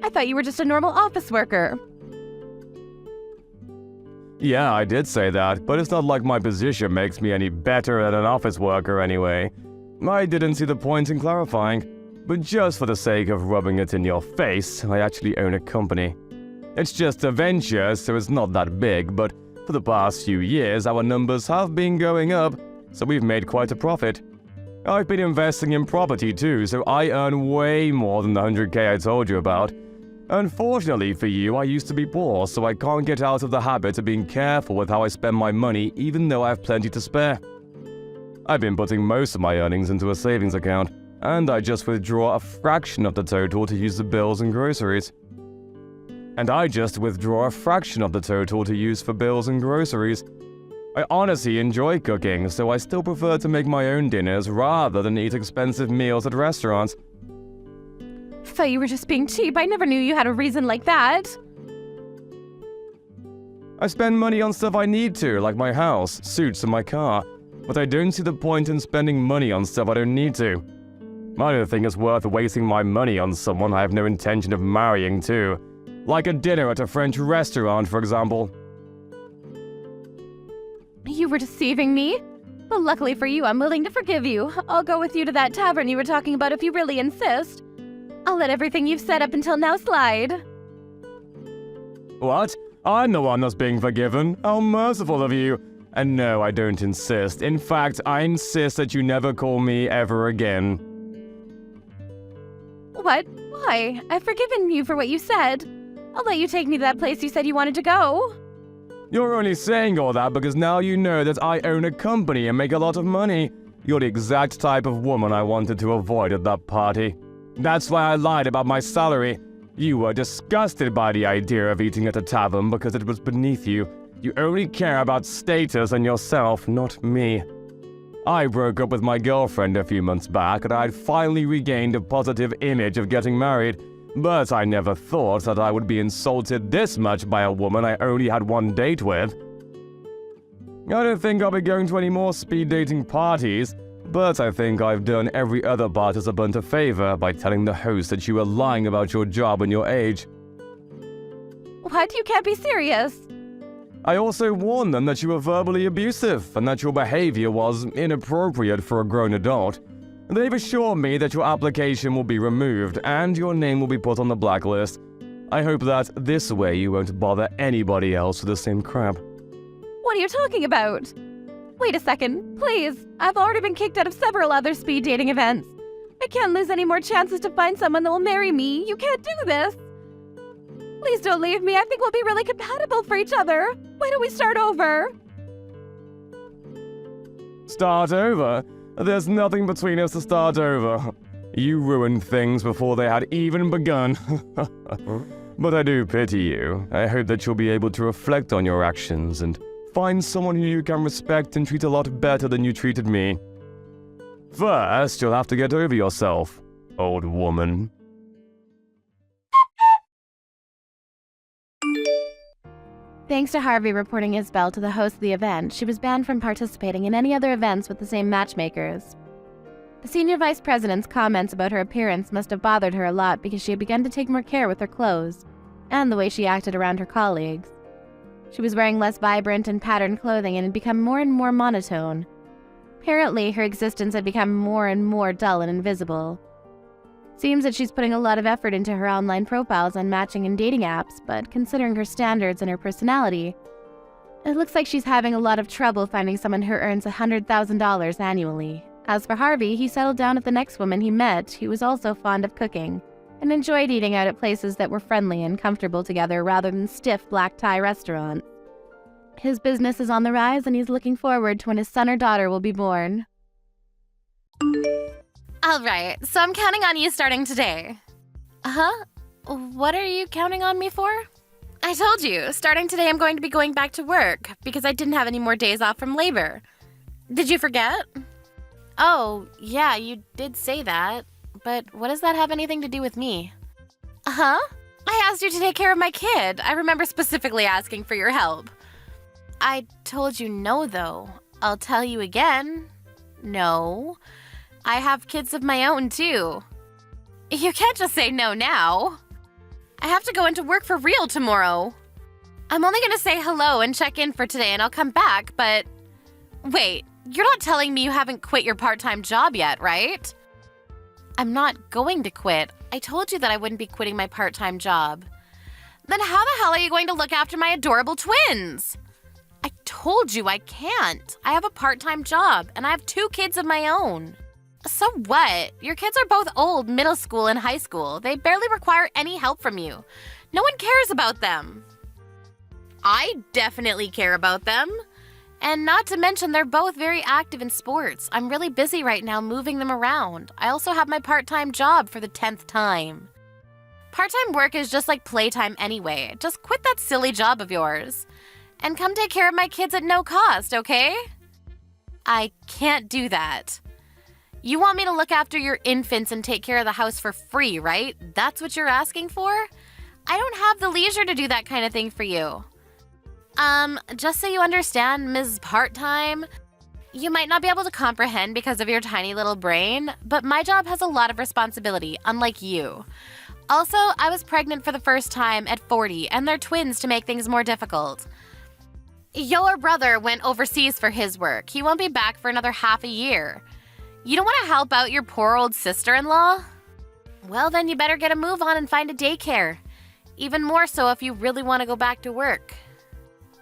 I thought you were just a normal office worker. Yeah, I did say that, but it's not like my position makes me any better than an office worker anyway. I didn't see the point in clarifying, but just for the sake of rubbing it in your face, I actually own a company. It's just a venture, so it's not that big, but for the past few years our numbers have been going up, so we've made quite a profit. I've been investing in property too, so I earn way more than the 100K I told you about. Unfortunately for you, I used to be poor, so I can't get out of the habit of being careful with how I spend my money, even though I have plenty to spare. I've been putting most of my earnings into a savings account, and I just withdraw a fraction of the total to use the bills and groceries. I honestly enjoy cooking, so I still prefer to make my own dinners rather than eat expensive meals at restaurants. Thought you were just being cheap. I never knew you had a reason like that. I spend money on stuff I need to, like my house, suits, and my car, but I don't see the point in spending money on stuff I don't need to. I don't think it's worth wasting my money on someone I have no intention of marrying too. Like a dinner at a French restaurant, for example. You were deceiving me? But luckily for you, I'm willing to forgive you. I'll go with you to that tavern you were talking about if you really insist. I'll let everything you've said up until now slide. What? I'm the one that's being forgiven? How merciful of you. And no, I don't insist. In fact, I insist that you never call me ever again. What? Why? I've forgiven you for what you said. I'll let you take me to that place you said you wanted to go. You're only saying all that because now you know that I own a company and make a lot of money. You're the exact type of woman I wanted to avoid at that party. That's why I lied about my salary. You were disgusted by the idea of eating at a tavern because it was beneath you. You only care about status and yourself, not me. I broke up with my girlfriend a few months back and I'd finally regained a positive image of getting married. But I never thought that I would be insulted this much by a woman I only had one date with. I don't think I'll be going to any more speed dating parties, but I think I've done every other participant a favor by telling the host that you were lying about your job and your age. What? You can't be serious. I also warned them that you were verbally abusive and that your behavior was inappropriate for a grown adult. They've assured me that your application will be removed and your name will be put on the blacklist. I hope that this way you won't bother anybody else with the same crap. What are you talking about? Wait a second, please. I've already been kicked out of several other speed dating events. I can't lose any more chances to find someone that will marry me. You can't do this. Please don't leave me. I think we'll be really compatible for each other. Why don't we start over? Start over? There's nothing between us to start over. You ruined things before they had even begun. But I do pity you. I hope that you'll be able to reflect on your actions and find someone who you can respect and treat a lot better than you treated me. First, you'll have to get over yourself, old woman. Thanks to Harvey reporting Isabel to the host of the event, she was banned from participating in any other events with the same matchmakers. The senior vice president's comments about her appearance must have bothered her a lot because she had begun to take more care with her clothes and the way she acted around her colleagues. She was wearing less vibrant and patterned clothing and had become more and more monotone. Apparently, her existence had become more and more dull and invisible. Seems that she's putting a lot of effort into her online profiles on matching and dating apps, but considering her standards and her personality, it looks like she's having a lot of trouble finding someone who earns $100,000 annually. As for Harvey, he settled down with the next woman he met, who was also fond of cooking, and enjoyed eating out at places that were friendly and comfortable together rather than stiff black tie restaurants. His business is on the rise, and he's looking forward to when his son or daughter will be born. All right, so I'm counting on you starting today. Huh? What are you counting on me for? I told you, starting today I'm going to be going back to work because I didn't have any more days off from labor. Did you forget? Oh, yeah, you did say that. But what does that have anything to do with me? Huh? I asked you to take care of my kid. I remember specifically asking for your help. I told you no, though. I'll tell you again. No. I have kids of my own, too. You can't just say no now. I have to go into work for real tomorrow. I'm only going to say hello and check in for today and I'll come back, but... Wait, you're not telling me you haven't quit your part-time job yet, right? I'm not going to quit. I told you that I wouldn't be quitting my part-time job. Then how the hell are you going to look after my adorable twins? I told you I can't. I have a part-time job and I have 2 kids of my own. So what? Your kids are both old, middle school and high school. They barely require any help from you. No one cares about them. I definitely care about them. And not to mention, they're both very active in sports. I'm really busy right now moving them around. I also have my part-time job for the 10th time. Part-time work is just like playtime anyway. Just quit that silly job of yours. And come take care of my kids at no cost, okay? I can't do that. You want me to look after your infants and take care of the house for free, right? That's what you're asking for? I don't have the leisure to do that kind of thing for you. Just so you understand, Ms. Part-Time, you might not be able to comprehend because of your tiny little brain, but my job has a lot of responsibility, unlike you. Also, I was pregnant for the first time at 40, and they're twins to make things more difficult. Your brother went overseas for his work. He won't be back for another half a year. You don't want to help out your poor old sister-in-law? Well, then you better get a move on and find a daycare. Even more so if you really want to go back to work.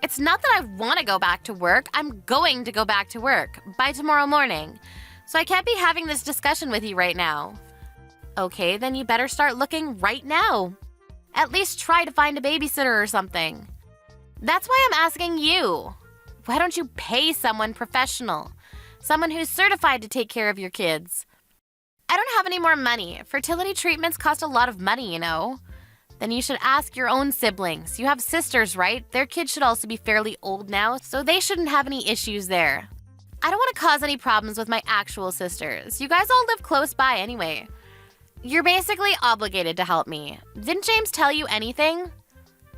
It's not that I want to go back to work. I'm going to go back to work by tomorrow morning. So I can't be having this discussion with you right now. Okay, then you better start looking right now. At least try to find a babysitter or something. That's why I'm asking you. Why don't you pay someone professional? Someone who's certified to take care of your kids. I don't have any more money. Fertility treatments cost a lot of money, you know. Then you should ask your own siblings. You have sisters, right? Their kids should also be fairly old now, so they shouldn't have any issues there. I don't want to cause any problems with my actual sisters. You guys all live close by anyway. You're basically obligated to help me. Didn't James tell you anything?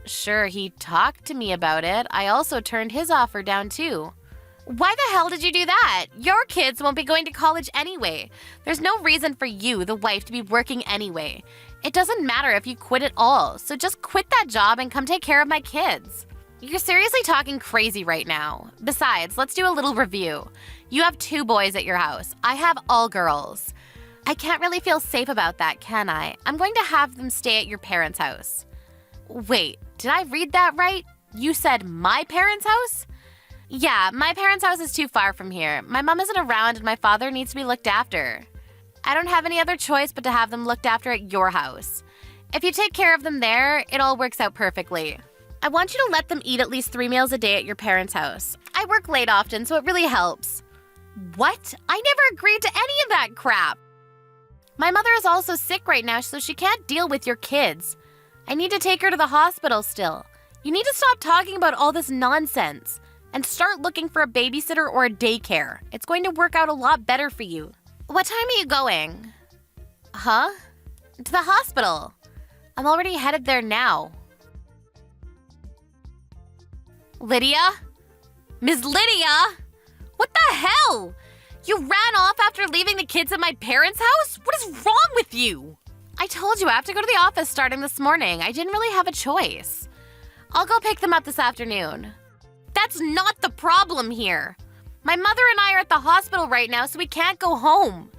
Sure, he talked to me about it. I also turned his offer down too. Why the hell did you do that? Your kids won't be going to college anyway. There's no reason for you, the wife, to be working anyway. It doesn't matter if you quit at all, so just quit that job and come take care of my kids. You're seriously talking crazy right now. Besides, let's do a little review. You have 2 boys at your house. I have all girls. I can't really feel safe about that, can I? I'm going to have them stay at your parents' house. Wait, did I read that right? You said my parents' house? Yeah, my parents' house is too far from here. My mom isn't around and my father needs to be looked after. I don't have any other choice but to have them looked after at your house. If you take care of them there, it all works out perfectly. I want you to let them eat at least 3 meals a day at your parents' house. I work late often, so it really helps. What? I never agreed to any of that crap. My mother is also sick right now, so she can't deal with your kids. I need to take her to the hospital still. You need to stop talking about all this nonsense and start looking for a babysitter or a daycare. It's going to work out a lot better for you. What time are you going? Huh? To the hospital. I'm already headed there now. Lydia? Ms. Lydia? What the hell? You ran off after leaving the kids at my parents' house? What is wrong with you? I told you I have to go to the office starting this morning. I didn't really have a choice. I'll go pick them up this afternoon. That's not the problem here. My mother and I are at the hospital right now, so we can't go home.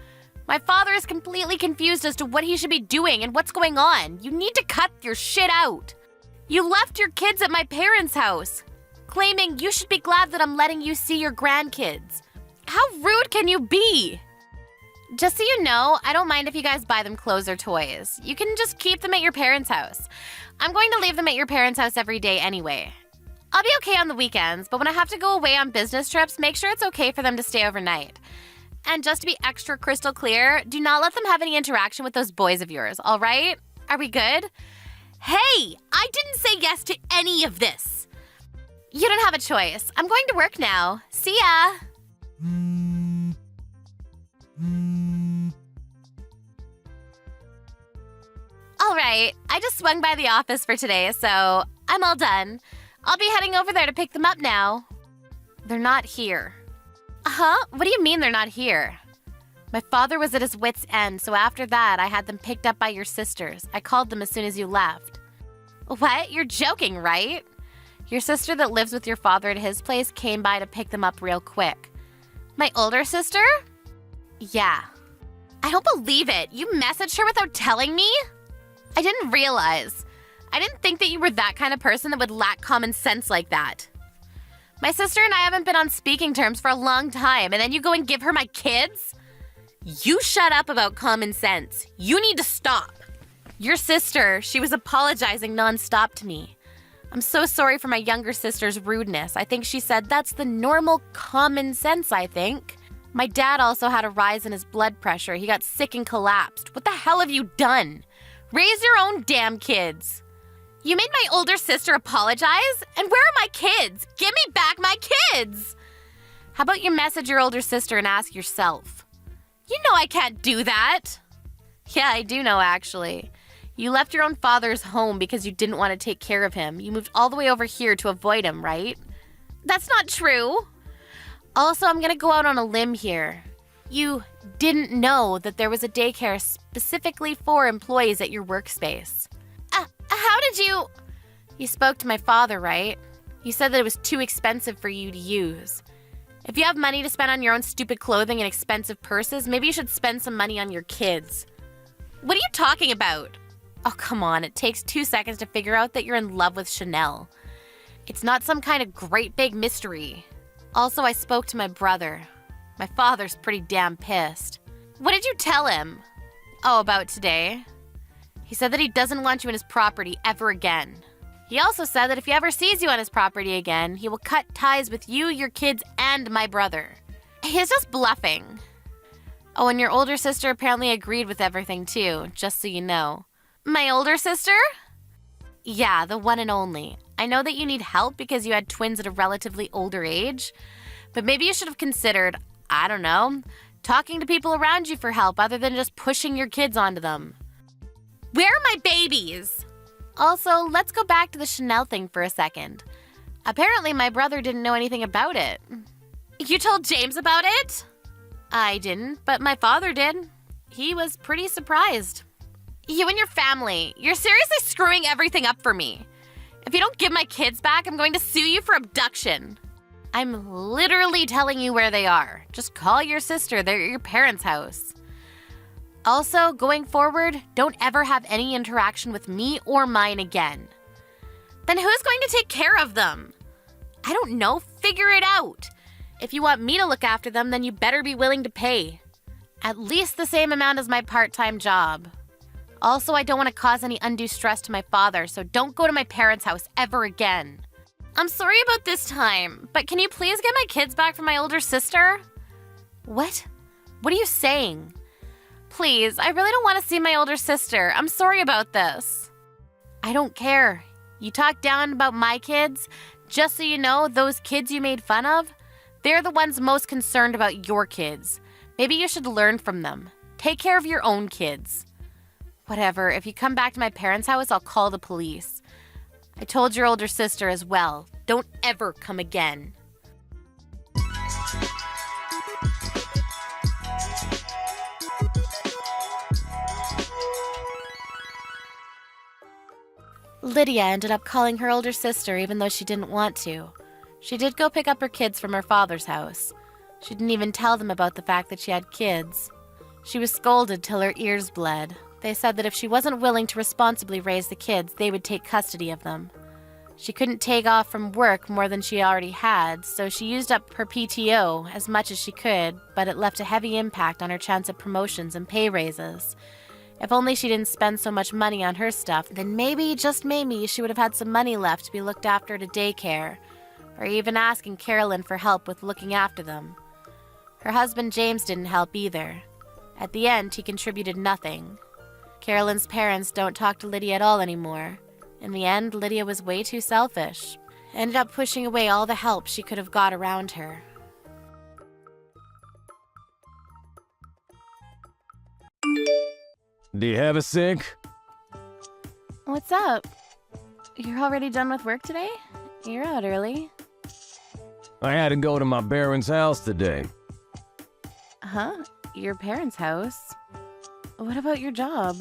My father is completely confused as to what he should be doing and what's going on. You need to cut your shit out. You left your kids at my parents' house, claiming you should be glad that I'm letting you see your grandkids. How rude can you be? Just so you know, I don't mind if you guys buy them clothes or toys. You can just keep them at your parents' house. I'm going to leave them at your parents' house every day anyway. I'll be okay on the weekends, but when I have to go away on business trips, make sure it's okay for them to stay overnight. And just to be extra crystal clear, do not let them have any interaction with those boys of yours, all right? Are we good? Hey, I didn't say yes to any of this. You don't have a choice. I'm going to work now. See ya. All right, I just swung by the office for today, so I'm all done. I'll be heading over there to pick them up now. They're not here. Huh? What do you mean they're not here? My father was at his wit's end, so after that, I had them picked up by your sisters. I called them as soon as you left. What? You're joking, right? Your sister that lives with your father at his place came by to pick them up real quick. My older sister? Yeah. I don't believe it. You messaged her without telling me? I didn't realize. I didn't think that you were that kind of person that would lack common sense like that. My sister and I haven't been on speaking terms for a long time, and then you go and give her my kids? You shut up about common sense. You need to stop. Your sister, she was apologizing nonstop to me. I'm so sorry for my younger sister's rudeness. I think she said that's the normal common sense, I think. My dad also had a rise in his blood pressure. He got sick and collapsed. What the hell have you done? Raise your own damn kids. You made my older sister apologize? And where are my kids? Give me back my kids! How about you message your older sister and ask yourself? You know I can't do that. Yeah, I do know, actually. You left your own father's home because you didn't want to take care of him. You moved all the way over here to avoid him, right? That's not true. Also, I'm going to go out on a limb here. You didn't know that there was a daycare specifically for employees at your workspace. How did you... You spoke to my father, right? You said that it was too expensive for you to use. If you have money to spend on your own stupid clothing and expensive purses, maybe you should spend some money on your kids. What are you talking about? Oh, come on. It takes 2 seconds to figure out that you're in love with Chanel. It's not some kind of great big mystery. Also, I spoke to my brother. My father's pretty damn pissed. What did you tell him? Oh, about today? He said that he doesn't want you in his property ever again. He also said that if he ever sees you on his property again, he will cut ties with you, your kids, and my brother. He's just bluffing. Oh, and your older sister apparently agreed with everything too, just so you know. My older sister? Yeah, the one and only. I know that you need help because you had twins at a relatively older age, but maybe you should have considered, I don't know, talking to people around you for help other than just pushing your kids onto them. Where are my babies? Also, let's go back to the Chanel thing for a second. Apparently, my brother didn't know anything about it. You told James about it? I didn't, but my father did. He was pretty surprised. You and your family, you're seriously screwing everything up for me. If you don't give my kids back, I'm going to sue you for abduction. I'm literally telling you where they are. Just call your sister. They're at your parents' house. Also, going forward, don't ever have any interaction with me or mine again. Then who's going to take care of them? I don't know. Figure it out. If you want me to look after them, then you better be willing to pay. At least the same amount as my part-time job. Also, I don't want to cause any undue stress to my father, so don't go to my parents' house ever again. I'm sorry about this time, but can you please get my kids back from my older sister? What? What are you saying? Please, I really don't want to see my older sister. I'm sorry about this. I don't care. You talk down about my kids. Just so you know, those kids you made fun of, they're the ones most concerned about your kids. Maybe you should learn from them. Take care of your own kids. Whatever, if you come back to my parents' house, I'll call the police. I told your older sister as well. Don't ever come again. Lydia ended up calling her older sister even though she didn't want to. She did go pick up her kids from her father's house. She didn't even tell them about the fact that she had kids. She was scolded till her ears bled. They said that if she wasn't willing to responsibly raise the kids, they would take custody of them. She couldn't take off from work more than she already had, so she used up her PTO as much as she could, but it left a heavy impact on her chance of promotions and pay raises. If only she didn't spend so much money on her stuff, then maybe, just maybe, she would have had some money left to be looked after at a daycare, or even asking Carolyn for help with looking after them. Her husband James didn't help either. At the end, he contributed nothing. Carolyn's parents don't talk to Lydia at all anymore. In the end, Lydia was way too selfish. Ended up pushing away all the help she could have got around her. Do you have a sink? What's up? You're already done with work today? You're out early. I had to go to my parents' house today. Huh? Your parents' house? What about your job?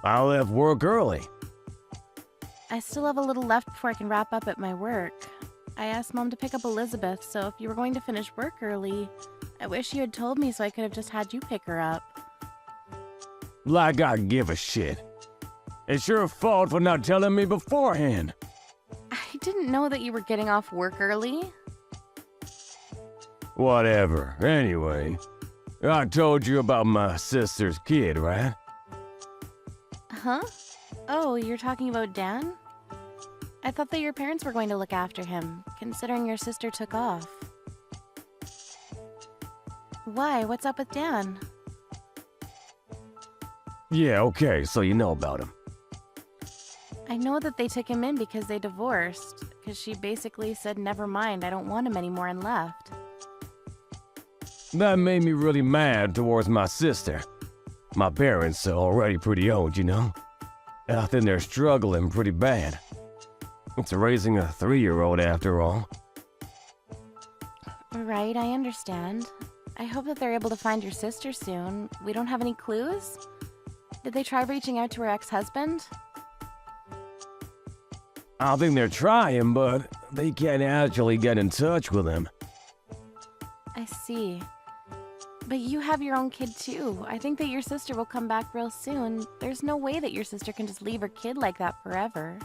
I left work early. I still have a little left before I can wrap up at my work. I asked Mom to pick up Elizabeth, so if you were going to finish work early, I wish you had told me so I could have just had you pick her up. Like I give a shit. It's your fault for not telling me beforehand. I didn't know that you were getting off work early. Whatever. Anyway, I told you about my sister's kid, right? Huh? Oh, you're talking about Dan? I thought that your parents were going to look after him, considering your sister took off. Why? What's up with Dan? Yeah, okay, so you know about him. I know that they took him in because they divorced, because she basically said, never mind, I don't want him anymore, and left. That made me really mad towards my sister. My parents are already pretty old, you know? And I think they're struggling pretty bad. It's raising a 3-year-old after all. Right, I understand. I hope that they're able to find your sister soon. We don't have any clues? Did they try reaching out to her ex-husband? I think they're trying, but they can't actually get in touch with him. I see. But you have your own kid too. I think that your sister will come back real soon. There's no way that your sister can just leave her kid like that forever.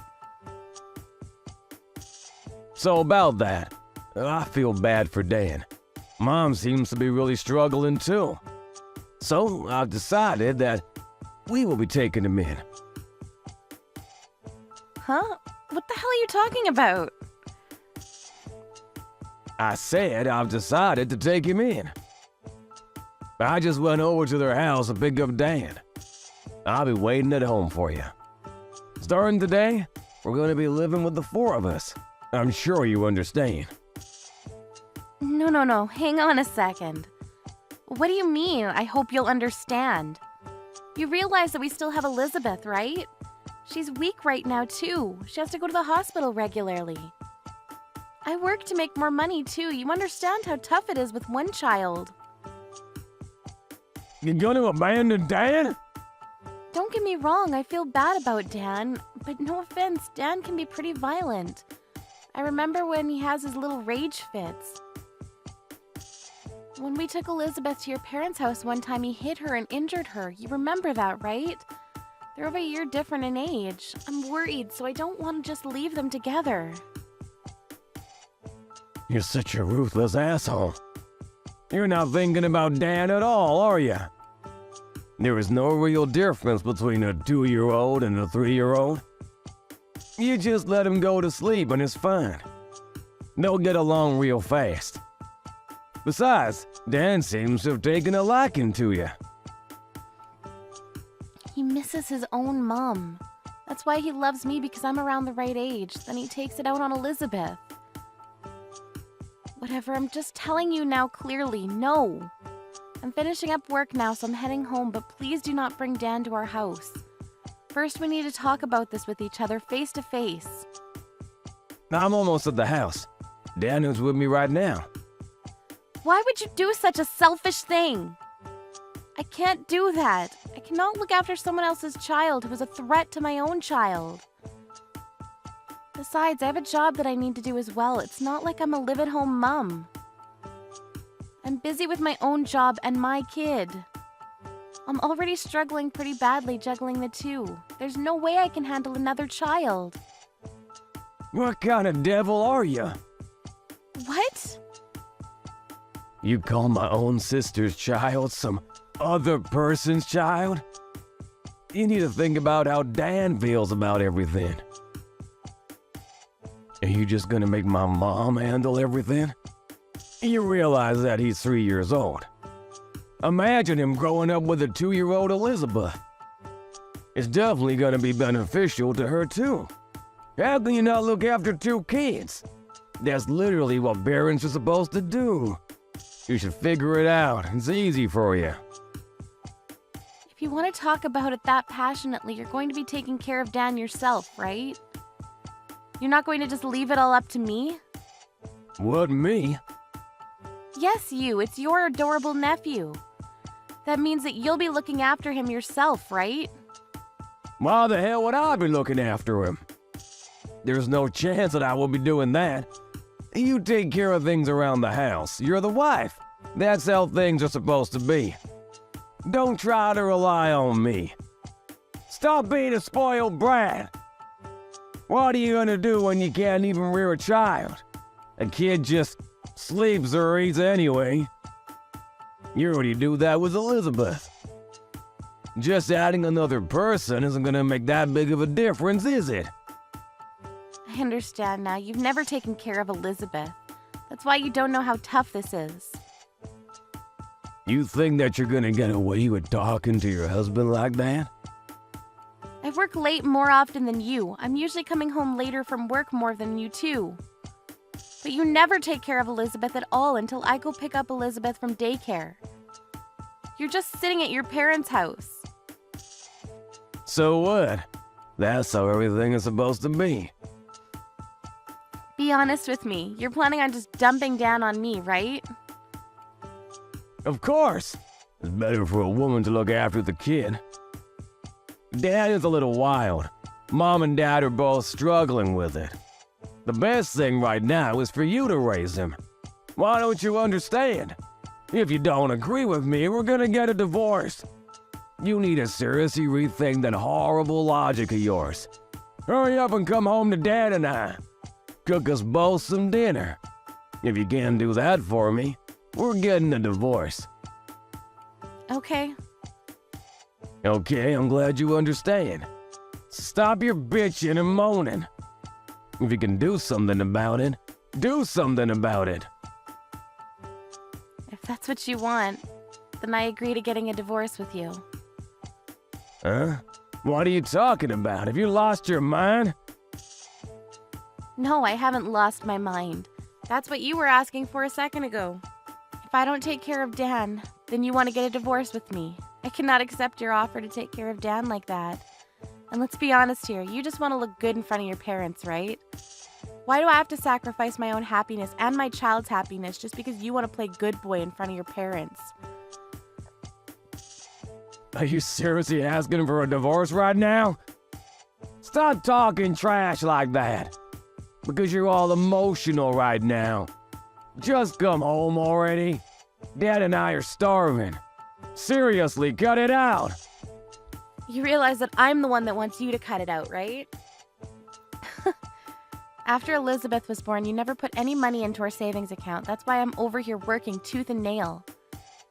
So about that, I feel bad for Dan. Mom seems to be really struggling too. So I've decided that we will be taking him in. Huh? What the hell are you talking about? I said I've decided to take him in. I just went over to their house to pick up Dan. I'll be waiting at home for you. Starting today, we're going to be living with the 4 of us. I'm sure you understand. No. Hang on a second. What do you mean, I hope you'll understand? You realize that we still have Elizabeth, right? She's weak right now, too. She has to go to the hospital regularly. I work to make more money, too. You understand how tough it is with one child. You're going to abandon Dan? Don't get me wrong, I feel bad about Dan, but no offense, Dan can be pretty violent. I remember when he has his little rage fits. When we took Elizabeth to your parents' house one time, he hit her and injured her. You remember that, right? They're over a year different in age. I'm worried, so I don't want to just leave them together. You're such a ruthless asshole. You're not thinking about Dan at all, are you? There is no real difference between a 2-year-old and a 3-year-old. You just let him go to sleep and it's fine. They'll get along real fast. Besides, Dan seems to have taken a liking to you. He misses his own mom. That's why he loves me, because I'm around the right age. Then he takes it out on Elizabeth. Whatever, I'm just telling you now clearly, no. I'm finishing up work now, so I'm heading home, but please do not bring Dan to our house. First, we need to talk about this with each other face to face. I'm almost at the house. Dan is with me right now. Why would you do such a selfish thing? I can't do that. I cannot look after someone else's child who is a threat to my own child. Besides, I have a job that I need to do as well. It's not like I'm a live-at-home mom. I'm busy with my own job and my kid. I'm already struggling pretty badly juggling the two. There's no way I can handle another child. What kind of devil are you? What? You call my own sister's child some other person's child? You need to think about how Dan feels about everything. Are you just gonna make my mom handle everything? You realize that he's 3 years old. Imagine him growing up with a 2-year-old Elizabeth. It's definitely gonna be beneficial to her too. How can you not look after 2 kids? That's literally what parents are supposed to do. You should figure it out. It's easy for you. If you want to talk about it that passionately, you're going to be taking care of Dan yourself, right? You're not going to just leave it all up to me? What, me? Yes, you. It's your adorable nephew. That means that you'll be looking after him yourself, right? Why the hell would I be looking after him? There's no chance that I will be doing that. You take care of things around the house. You're the wife. That's how things are supposed to be. Don't try to rely on me. Stop being a spoiled brat. What are you gonna do when you can't even rear a child? A kid just sleeps or eats anyway. You already do that with Elizabeth. Just adding another person isn't gonna make that big of a difference, is it? I understand now. You've never taken care of Elizabeth. That's why you don't know how tough this is. You think that you're gonna get away with talking to your husband like that? I work late more often than you. I'm usually coming home later from work more than you too. But you never take care of Elizabeth at all until I go pick up Elizabeth from daycare. You're just sitting at your parents' house. So what? That's how everything is supposed to be. Be honest with me. You're planning on just dumping down on me, right? Of course. It's better for a woman to look after the kid. Dad is a little wild. Mom and Dad are both struggling with it. The best thing right now is for you to raise him. Why don't you understand? If you don't agree with me, we're gonna get a divorce. You need to seriously rethink that horrible logic of yours. Hurry up and come home to Dad and I. Cook us both some dinner. If you can't do that for me, we're getting a divorce. Okay. Okay, I'm glad you understand. Stop your bitching and moaning. If you can do something about it, do something about it. If that's what you want, then I agree to getting a divorce with you. Huh? What are you talking about? Have you lost your mind? No, I haven't lost my mind. That's what you were asking for a second ago. If I don't take care of Dan, then you want to get a divorce with me. I cannot accept your offer to take care of Dan like that. And let's be honest here, you just want to look good in front of your parents, right? Why do I have to sacrifice my own happiness and my child's happiness just because you want to play good boy in front of your parents? Are you seriously asking for a divorce right now? Stop talking trash like that. Because you're all emotional right now. Just come home already. Dad and I are starving. Seriously, cut it out. You realize that I'm the one that wants you to cut it out, right? After Elizabeth was born, you never put any money into our savings account. That's why I'm over here working tooth and nail.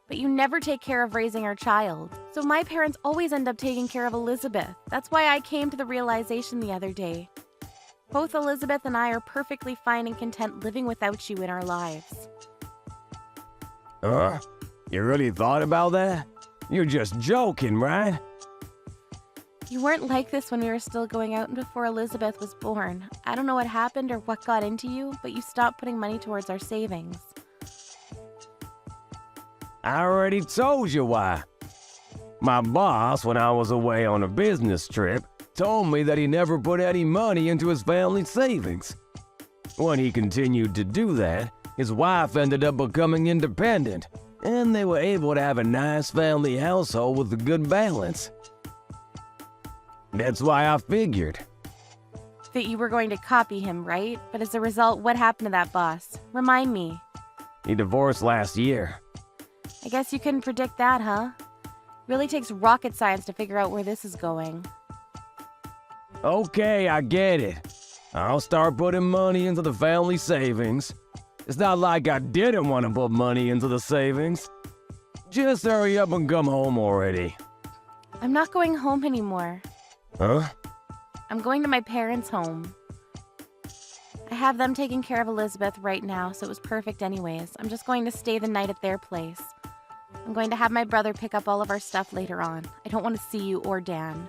But you never take care of raising our child. So my parents always end up taking care of Elizabeth. That's why I came to the realization the other day. Both Elizabeth and I are perfectly fine and content living without you in our lives. You really thought about that? You're just joking, right? You weren't like this when we were still going out and before Elizabeth was born. I don't know what happened or what got into you, but you stopped putting money towards our savings. I already told you why. My boss, when I was away on a business trip, told me that he never put any money into his family savings. When he continued to do that, his wife ended up becoming independent, and they were able to have a nice family household with a good balance. That's why I figured. That you were going to copy him, right? But as a result, what happened to that boss? Remind me. He divorced last year. I guess you couldn't predict that, huh? Really takes rocket science to figure out where this is going. Okay, I get it. I'll start putting money into the family savings. It's not like I didn't want to put money into the savings. Just hurry up and come home already. I'm not going home anymore. Huh? I'm going to my parents' home. I have them taking care of Elizabeth right now, so it was perfect anyways. I'm just going to stay the night at their place. I'm going to have my brother pick up all of our stuff later on. I don't want to see you or Dan.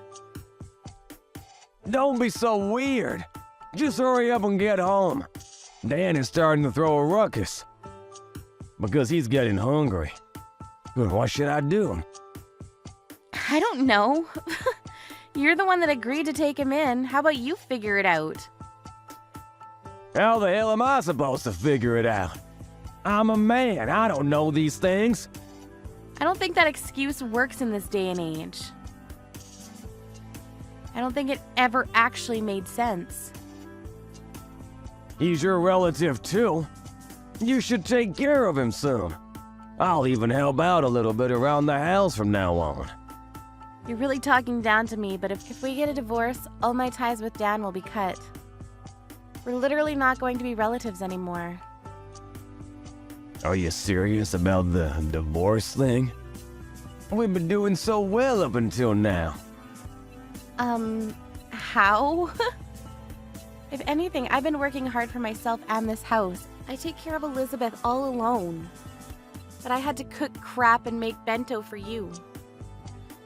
Don't be so weird. Just hurry up and get home. Dan is starting to throw a ruckus. Because he's getting hungry. What should I do? I don't know. You're the one that agreed to take him in. How about you figure it out? How the hell am I supposed to figure it out? I'm a man. I don't know these things. I don't think that excuse works in this day and age. I don't think it ever actually made sense. He's your relative too. You should take care of him soon. I'll even help out a little bit around the house from now on. You're really talking down to me, but if we get a divorce, all my ties with Dan will be cut. We're literally not going to be relatives anymore. Are you serious about the divorce thing? We've been doing so well up until now. How? If anything, I've been working hard for myself and this house. I take care of Elizabeth all alone. But I had to cook crap and make bento for you.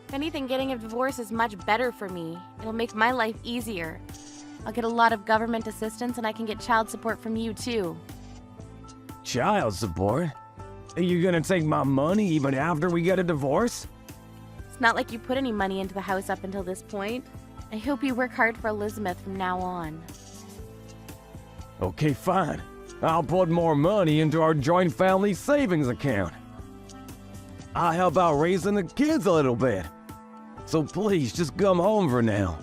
If anything, getting a divorce is much better for me. It'll make my life easier. I'll get a lot of government assistance and I can get child support from you too. Child support? Are you gonna take my money even after we get a divorce? It's not like you put any money into the house up until this point. I hope you work hard for Elizabeth from now on. Okay, fine. I'll put more money into our joint family savings account. I'll help out raising the kids a little bit. So please, just come home for now.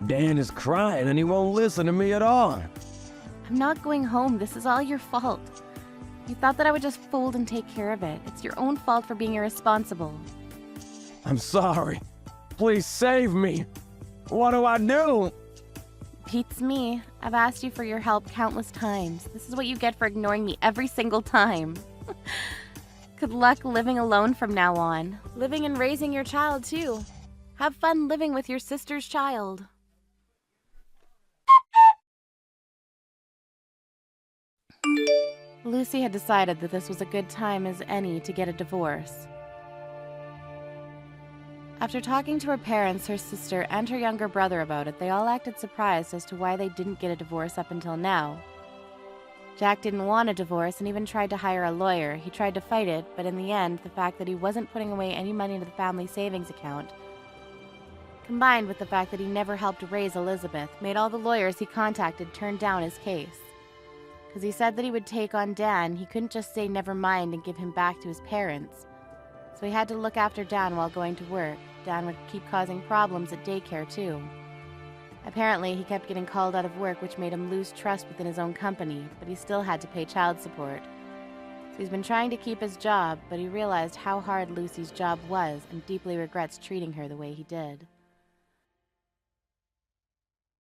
Dan is crying and he won't listen to me at all. I'm not going home. This is all your fault. You thought that I would just fold and take care of it. It's your own fault for being irresponsible. I'm sorry. Please save me. What do I do? Beats me. I've asked you for your help countless times. This is what you get for ignoring me every single time. Good luck living alone from now on. Living and raising your child, too. Have fun living with your sister's child. Lucy had decided that this was a good time as any to get a divorce. After talking to her parents, her sister, and her younger brother about it, they all acted surprised as to why they didn't get a divorce up until now. Jack didn't want a divorce and even tried to hire a lawyer. He tried to fight it, but in the end, the fact that he wasn't putting away any money into the family savings account, combined with the fact that he never helped raise Elizabeth, made all the lawyers he contacted turn down his case. Because he said that he would take on Dan, he couldn't just say never mind and give him back to his parents. So he had to look after Dan while going to work. Dan would keep causing problems at daycare, too. Apparently, he kept getting called out of work, which made him lose trust within his own company, but he still had to pay child support. So he's been trying to keep his job, but he realized how hard Lucy's job was and deeply regrets treating her the way he did.